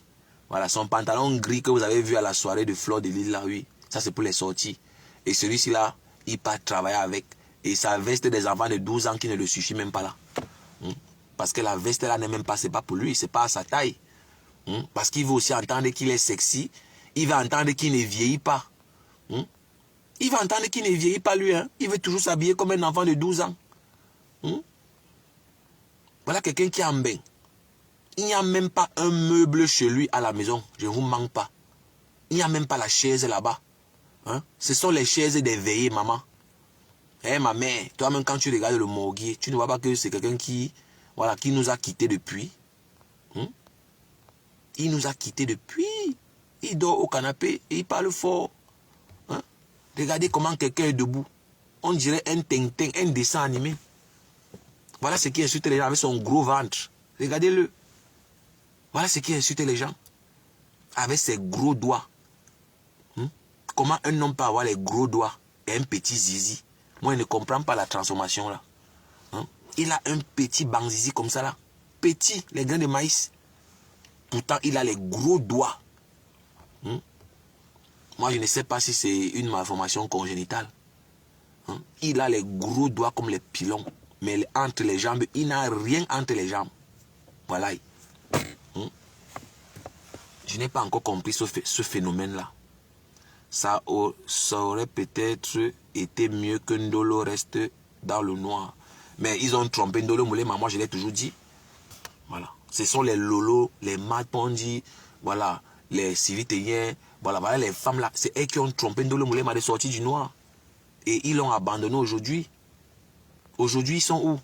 Voilà. Son pantalon gris que vous avez vu à la soirée de Flore de Lille, là, oui. Ça, c'est pour les sorties. Et celui-ci, là, il part travailler avec. Et sa veste des enfants de 12 ans qui ne le suffit même pas là. Parce que la veste, là, n'est même pas, c'est pas pour lui. C'est pas à sa taille. Parce qu'il veut aussi entendre qu'il est sexy. Il va entendre qu'il ne vieillit pas. Il va entendre qu'il ne vieillit pas lui. Hein. Il veut toujours s'habiller comme un enfant de 12 ans. Voilà quelqu'un qui a un bain. Il n'y a même pas un meuble chez lui à la maison. Je ne vous manque pas. Il n'y a même pas la chaise là-bas. Hein? Ce sont les chaises des veillées, maman. Eh, ma mère, toi-même quand tu regardes le morguier, tu ne vois pas que c'est quelqu'un qui, voilà, qui nous a quittés depuis. Il nous a quittés depuis. Il dort au canapé et il parle fort. Hein? Regardez comment quelqu'un est debout. On dirait un tintin, un dessin animé. Voilà ce qui insulte les gens avec son gros ventre. Regardez-le. Voilà ce qui insulte les gens. Avec ses gros doigts. Comment un homme peut avoir les gros doigts et un petit zizi? Moi, je ne comprends pas la transformation là. Il a un petit banzizi comme ça là. Petit, les grains de maïs. Pourtant, il a les gros doigts. Moi, je ne sais pas si c'est une malformation congénitale. Il a les gros doigts comme les pilons. Mais entre les jambes, il n'a rien entre les jambes. Voilà. Je n'ai pas encore compris ce phénomène-là. Ça aurait peut-être été mieux que Ndolo reste dans le noir. Mais ils ont trompé Ndolo Moulema, moi je l'ai toujours dit. Voilà. Ce sont les lolos, les matpondi, voilà, les civitéens, voilà les femmes là. C'est eux qui ont trompé Ndolo Moulema de sortir du noir. Et ils l'ont abandonné aujourd'hui. Aujourd'hui, ils sont où?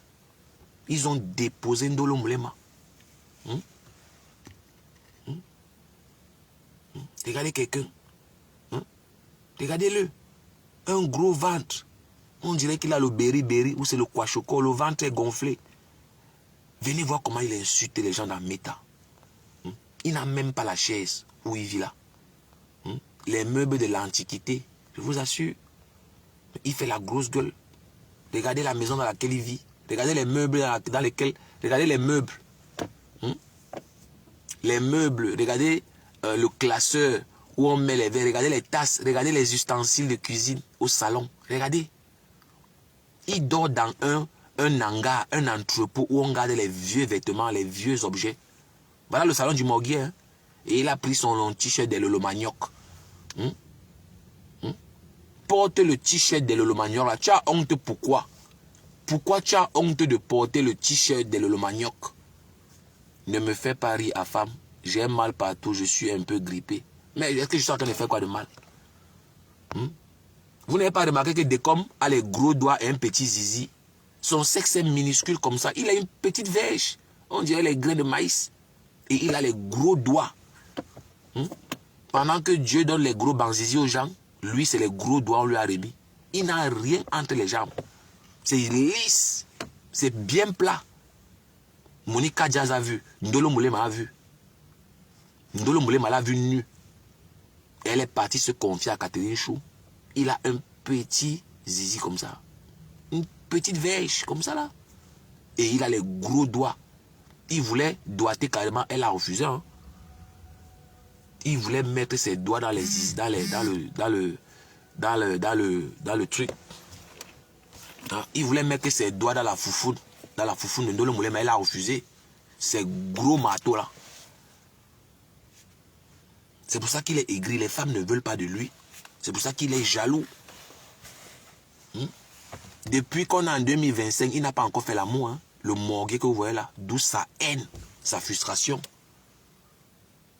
Ils ont déposé Ndolo Moulema. Regardez quelqu'un. Regardez-le. Un gros ventre. On dirait qu'il a le berry ou c'est le kwashoko. Le ventre est gonflé. Venez voir comment il insulte les gens dans Meta. Il n'a même pas la chaise où il vit là. Les meubles de l'Antiquité, je vous assure, il fait la grosse gueule. Regardez la maison dans laquelle il vit. Regardez les meubles dans lesquels... Regardez les meubles. Les meubles. Regardez le classeur où on met les verres. Regardez les tasses. Regardez les ustensiles de cuisine au salon. Regardez. Il dort dans un hangar, un entrepôt où on garde les vieux vêtements, les vieux objets. Voilà le salon du morguier. Hein? Et il a pris son long t-shirt de Lolo Manioc. Porte le t-shirt de Lolo Manioc là. Tu as honte pourquoi? Pourquoi tu as honte de porter le t-shirt de Lolo Manioc? Ne me fais pas rire à femme. J'ai mal partout, je suis un peu grippé. Mais est-ce que je suis en train de faire quoi de mal? Vous n'avez pas remarqué que Decom a les gros doigts et un petit zizi? Son sexe est minuscule comme ça. Il a une petite verge. On dirait les grains de maïs. Et il a les gros doigts. Pendant que Dieu donne les gros banzizi aux gens, lui, c'est les gros doigts on lui a remis. Il n'a rien entre les jambes. C'est lisse. C'est bien plat. Monica Diaz a vu. Ndolo Moulema a vu. Ndolo Moulema l'a vu nu. Elle est partie se confier à Catherine Chou. Il a un petit zizi comme ça. Une petite verge comme ça là. Et il a les gros doigts. Il voulait doigter carrément. Elle a refusé. Hein. Il voulait mettre ses doigts dans les dans le truc. Il voulait mettre ses doigts dans la foufoune. Dans la foufoune de Ndolo Moulema. Elle a refusé. Ces gros marteaux là. C'est pour ça qu'il est aigri. Les femmes ne veulent pas de lui. C'est pour ça qu'il est jaloux. Depuis qu'on est en 2025, il n'a pas encore fait l'amour. Hein? Le morguet que vous voyez là. D'où sa haine, sa frustration.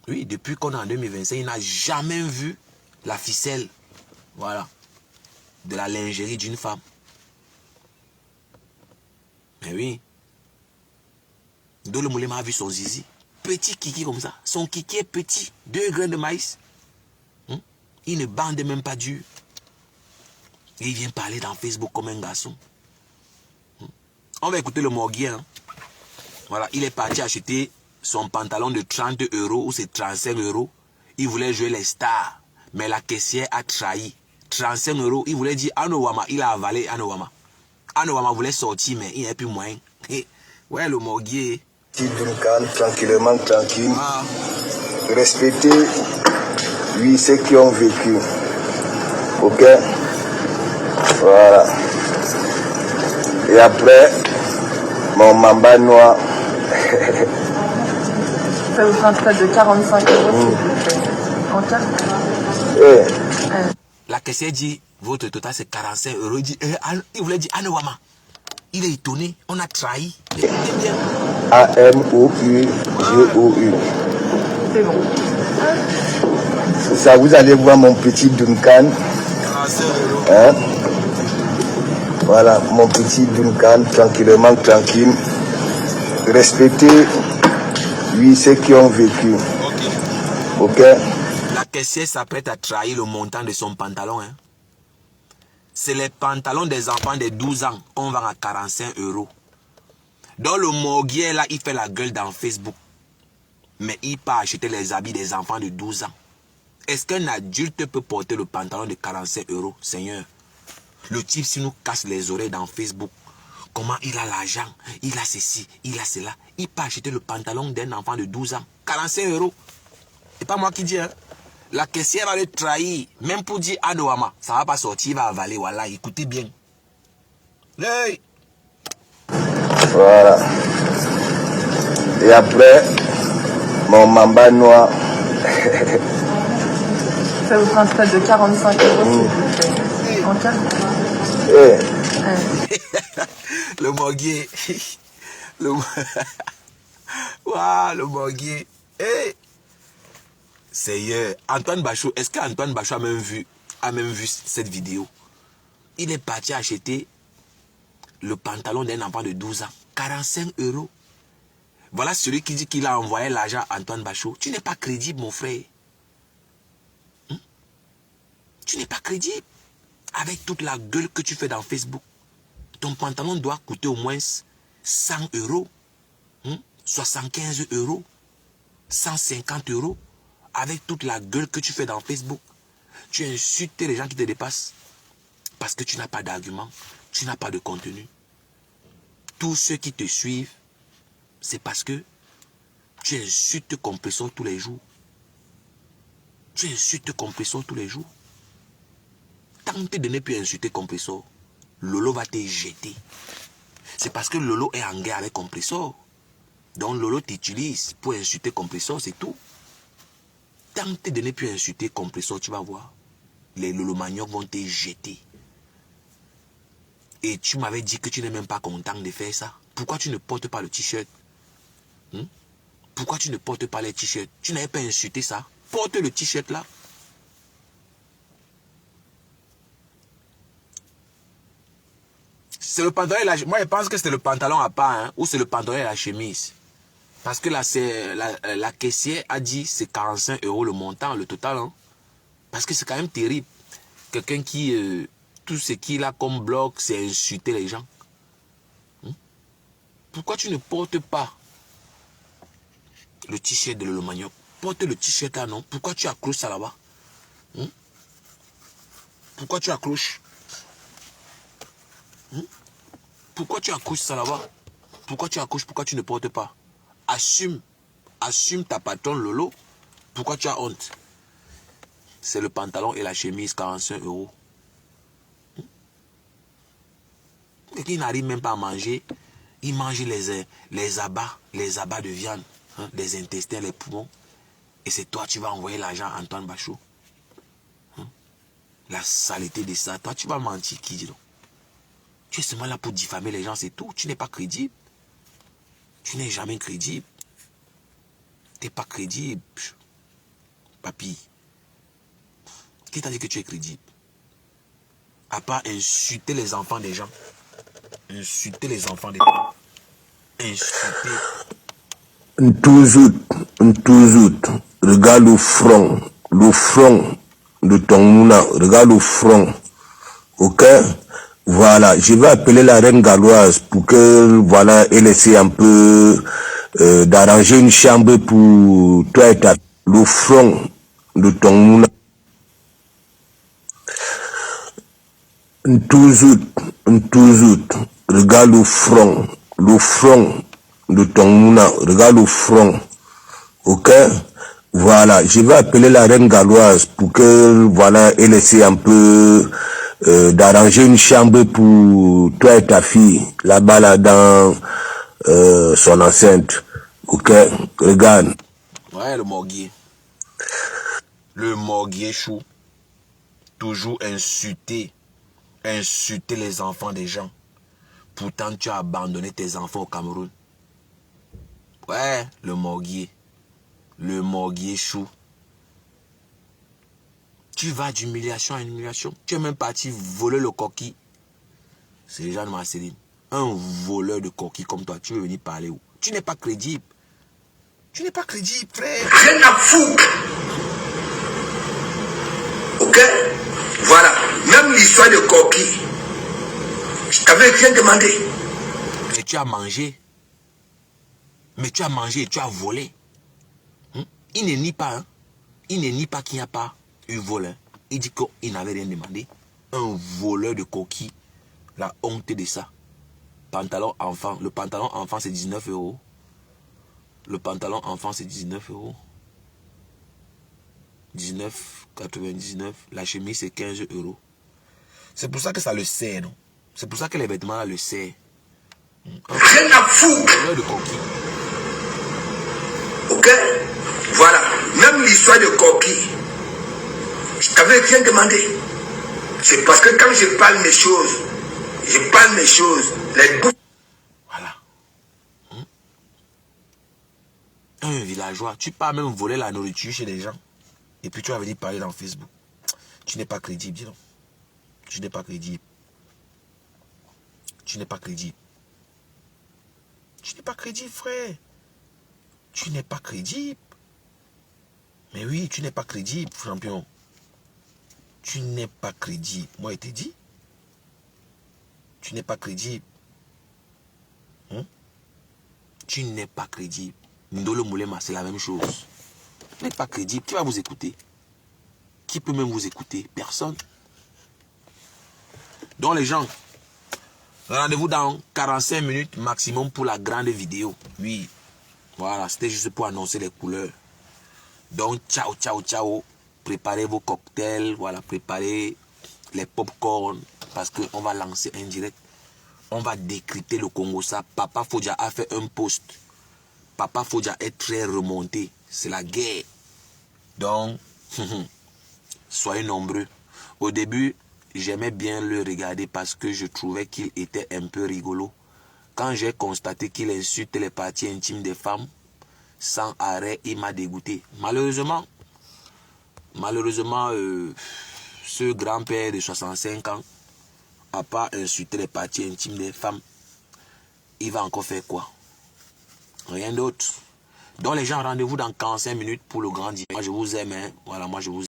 Oui, depuis qu'on est en 2025, il n'a jamais vu la ficelle. Voilà. De la lingerie d'une femme. Mais oui. Ndolo Moulema a vu son zizi. Petit kiki comme ça. Son kiki est petit. 2 grains de maïs. Il ne bande même pas dur. Il vient parler dans Facebook comme un garçon. On va écouter le morguier. Hein. Voilà, il est parti acheter son pantalon de 30 € ou c'est 35 €. Il voulait jouer les stars. Mais la caissière a trahi. 35 €. Il voulait dire Anowama. Il a avalé Anowama. Anowama voulait sortir, mais il n'y a plus moyen. Ouais, le morguier. Tranquillement, tranquille. Respecter, oui, ceux qui ont vécu. Ok? Voilà. Et après, mon mamba noir. Ça vous fait un frais de 45 €, s'il vous plaît. En carte. La caissière dit, Votre total c'est 45 €. Il voulait dire Anouama. Il est étonné. On a trahi. Écoutez bien. A-M-O-U-G-O-U. C'est bon. Ça, vous allez voir mon petit Duncan. 45 €. Hein? Voilà, mon petit Duncan, tranquillement, tranquille. Respectez, oui, ceux qui ont vécu. Ok? La caissière s'apprête à trahir le montant de son pantalon. Hein. C'est les pantalons des enfants de 12 ans. On vend à 45 €. Dans le morguier, là, il fait la gueule dans Facebook. Mais il part acheter les habits des enfants de 12 ans. Est-ce qu'un adulte peut porter le pantalon de 45 €, Seigneur? Le type, s'il nous casse les oreilles dans Facebook, comment il a l'argent, il a ceci, il a cela. Il peut acheter le pantalon d'un enfant de 12 ans. 45 €. C'est pas moi qui dis, hein. La caissière va le trahir. Même pour dire Anouama, ça va pas sortir, il va avaler. Voilà, écoutez bien. Hey. Voilà. Et après, mon mamba noir. Ça vous prend un total de 45 €, s'il vous plaît. En carte. Le morguier. Waouh, le morguier. Hey. Seigneur, Antoine Bachot, est-ce qu'Antoine Bachot a même vu cette vidéo? Il est parti acheter le pantalon d'un enfant de 12 ans. 45 €. Voilà celui qui dit qu'il a envoyé l'argent à Antoine Bachot. Tu n'es pas crédible, mon frère. Tu n'es pas crédible. Avec toute la gueule que tu fais dans Facebook. Ton pantalon doit coûter au moins 100 €. 75 €. 150 €. Avec toute la gueule que tu fais dans Facebook. Tu insultes les gens qui te dépassent. Parce que tu n'as pas d'argument. Tu n'as pas de contenu. Tous ceux qui te suivent, c'est parce que tu insultes Compressor tous les jours. Tu insultes Compressor tous les jours. Tente de ne plus insulter Compressor. Lolo va te jeter. C'est parce que Lolo est en guerre avec Compressor. Donc Lolo t'utilise pour insulter Compressor, c'est tout. Tente de ne plus insulter Compressor, tu vas voir. Les Lolo Manioc vont te jeter. Et tu m'avais dit que tu n'es même pas content de faire ça. Pourquoi tu ne portes pas le t-shirt? Pourquoi tu ne portes pas les t-shirts? Tu n'avais pas insulté ça. Porte le t-shirt là. C'est le pantalon et la chemise. Moi, je pense que c'est le pantalon à part, hein, ou c'est le pantalon et la chemise. Parce que là, c'est la caissière a dit c'est 45 € le montant, le total. Hein. Parce que c'est quand même terrible. Quelqu'un qui, tout ce qu'il a comme bloc, c'est insulter les gens. Pourquoi tu ne portes pas le t-shirt de Lolo Manioc? Porte le t-shirt là, non? Pourquoi tu accroches ça là-bas? Pourquoi tu accroches? Pourquoi tu accroches ça là-bas? Pourquoi tu accroches? Pourquoi tu ne portes pas? Assume ta patronne Lolo. Pourquoi tu as honte? C'est le pantalon et la chemise, 45 €. Quelqu'un n'arrive même pas à manger. Il mange les abats de viande, hein, les intestins, les poumons. Et c'est toi, tu vas envoyer l'argent à Antoine Bachot. La saleté de ça. Toi, tu vas mentir, qui dit donc? Tu es seulement là pour diffamer les gens, c'est tout. Tu n'es pas crédible. Tu n'es jamais crédible. Tu n'es pas crédible. Papy. Qui t'a dit que tu es crédible? À part insulter les enfants des gens. Insulter les enfants des gens. Insulter. Toujours. Regarde le front de ton mouna. Regarde le front. Ok? Voilà, je vais appeler la reine galloise pour que, voilà, elle essaie un peu d'arranger une chambre pour toi et ta... Le front de ton mouna. Toujours. Regarde le front de ton mouna. Regarde le front. Ok? Voilà, je vais appeler la reine galloise pour que, voilà, elle essaie un peu d'arranger une chambre pour toi et ta fille, là-bas, là, dans son enceinte. Ok? Regarde. Ouais, le morguier. Le morguier chou. toujours insulter les enfants des gens. Pourtant, tu as abandonné tes enfants au Cameroun. Ouais, le morguier chou. Tu vas d'humiliation à humiliation. Tu es même parti voler le coquille. C'est les gens de Marceline. Un voleur de coquille comme toi, tu veux venir parler où? Tu n'es pas crédible. Tu n'es pas crédible, frère. Rien à foutre. Ok? Voilà. Même l'histoire de coquille. Je t'avais rien demandé. Mais tu as mangé. Mais tu as mangé et tu as volé. Il ne nie pas. Hein? Il ne nie pas qu'il n'y a pas eu vol. Hein? Il dit qu'il n'avait rien demandé. Un voleur de coquille. La honte de ça. Pantalon enfant. Le pantalon enfant, c'est 19 €. Le pantalon enfant, c'est 19 €. 19,99. La chemise, c'est 15 €. C'est pour ça que ça le sert, non? C'est pour ça que les vêtements là le serrent. Rien à foutre. Voleur de coquille. Ok? Voilà. Même l'histoire de coquille. Je t'avais rien demandé. C'est parce que quand je parle mes choses, les bouts. Voilà. Un villageois, tu pars même voler la nourriture chez les gens. Et puis tu vas venir parler dans Facebook. Tu n'es pas crédible, dis donc. Tu n'es pas crédible. Tu n'es pas crédible. Tu n'es pas crédible, frère. Tu n'es pas crédible. Mais oui, tu n'es pas crédible, champion. Tu n'es pas crédible. Moi, je t'ai dit. Tu n'es pas crédible. Tu n'es pas crédible. Ndolo Moulema, c'est la même chose. Tu n'es pas crédible. Qui va vous écouter? Qui peut même vous écouter? Personne. Donc les gens, rendez-vous dans 45 minutes maximum pour la grande vidéo. Oui. Voilà, c'était juste pour annoncer les couleurs. Donc, ciao, ciao, ciao. Préparez vos cocktails. Voilà, préparez les pop-corn. Parce qu'on va lancer un direct. On va décrypter le Congo. Ça, Papa Fodja a fait un post. Papa Fodja est très remonté. C'est la guerre. Donc, soyez nombreux. Au début, j'aimais bien le regarder parce que je trouvais qu'il était un peu rigolo. Quand j'ai constaté qu'il insulte les parties intimes des femmes, sans arrêt, il m'a dégoûté. Malheureusement, ce grand-père de 65 ans, à part insulter les parties intimes des femmes, il va encore faire quoi? Rien d'autre. Donc les gens, rendez-vous dans 45 minutes pour le grand dîner. Moi je vous aime, hein. Voilà, moi je vous aime.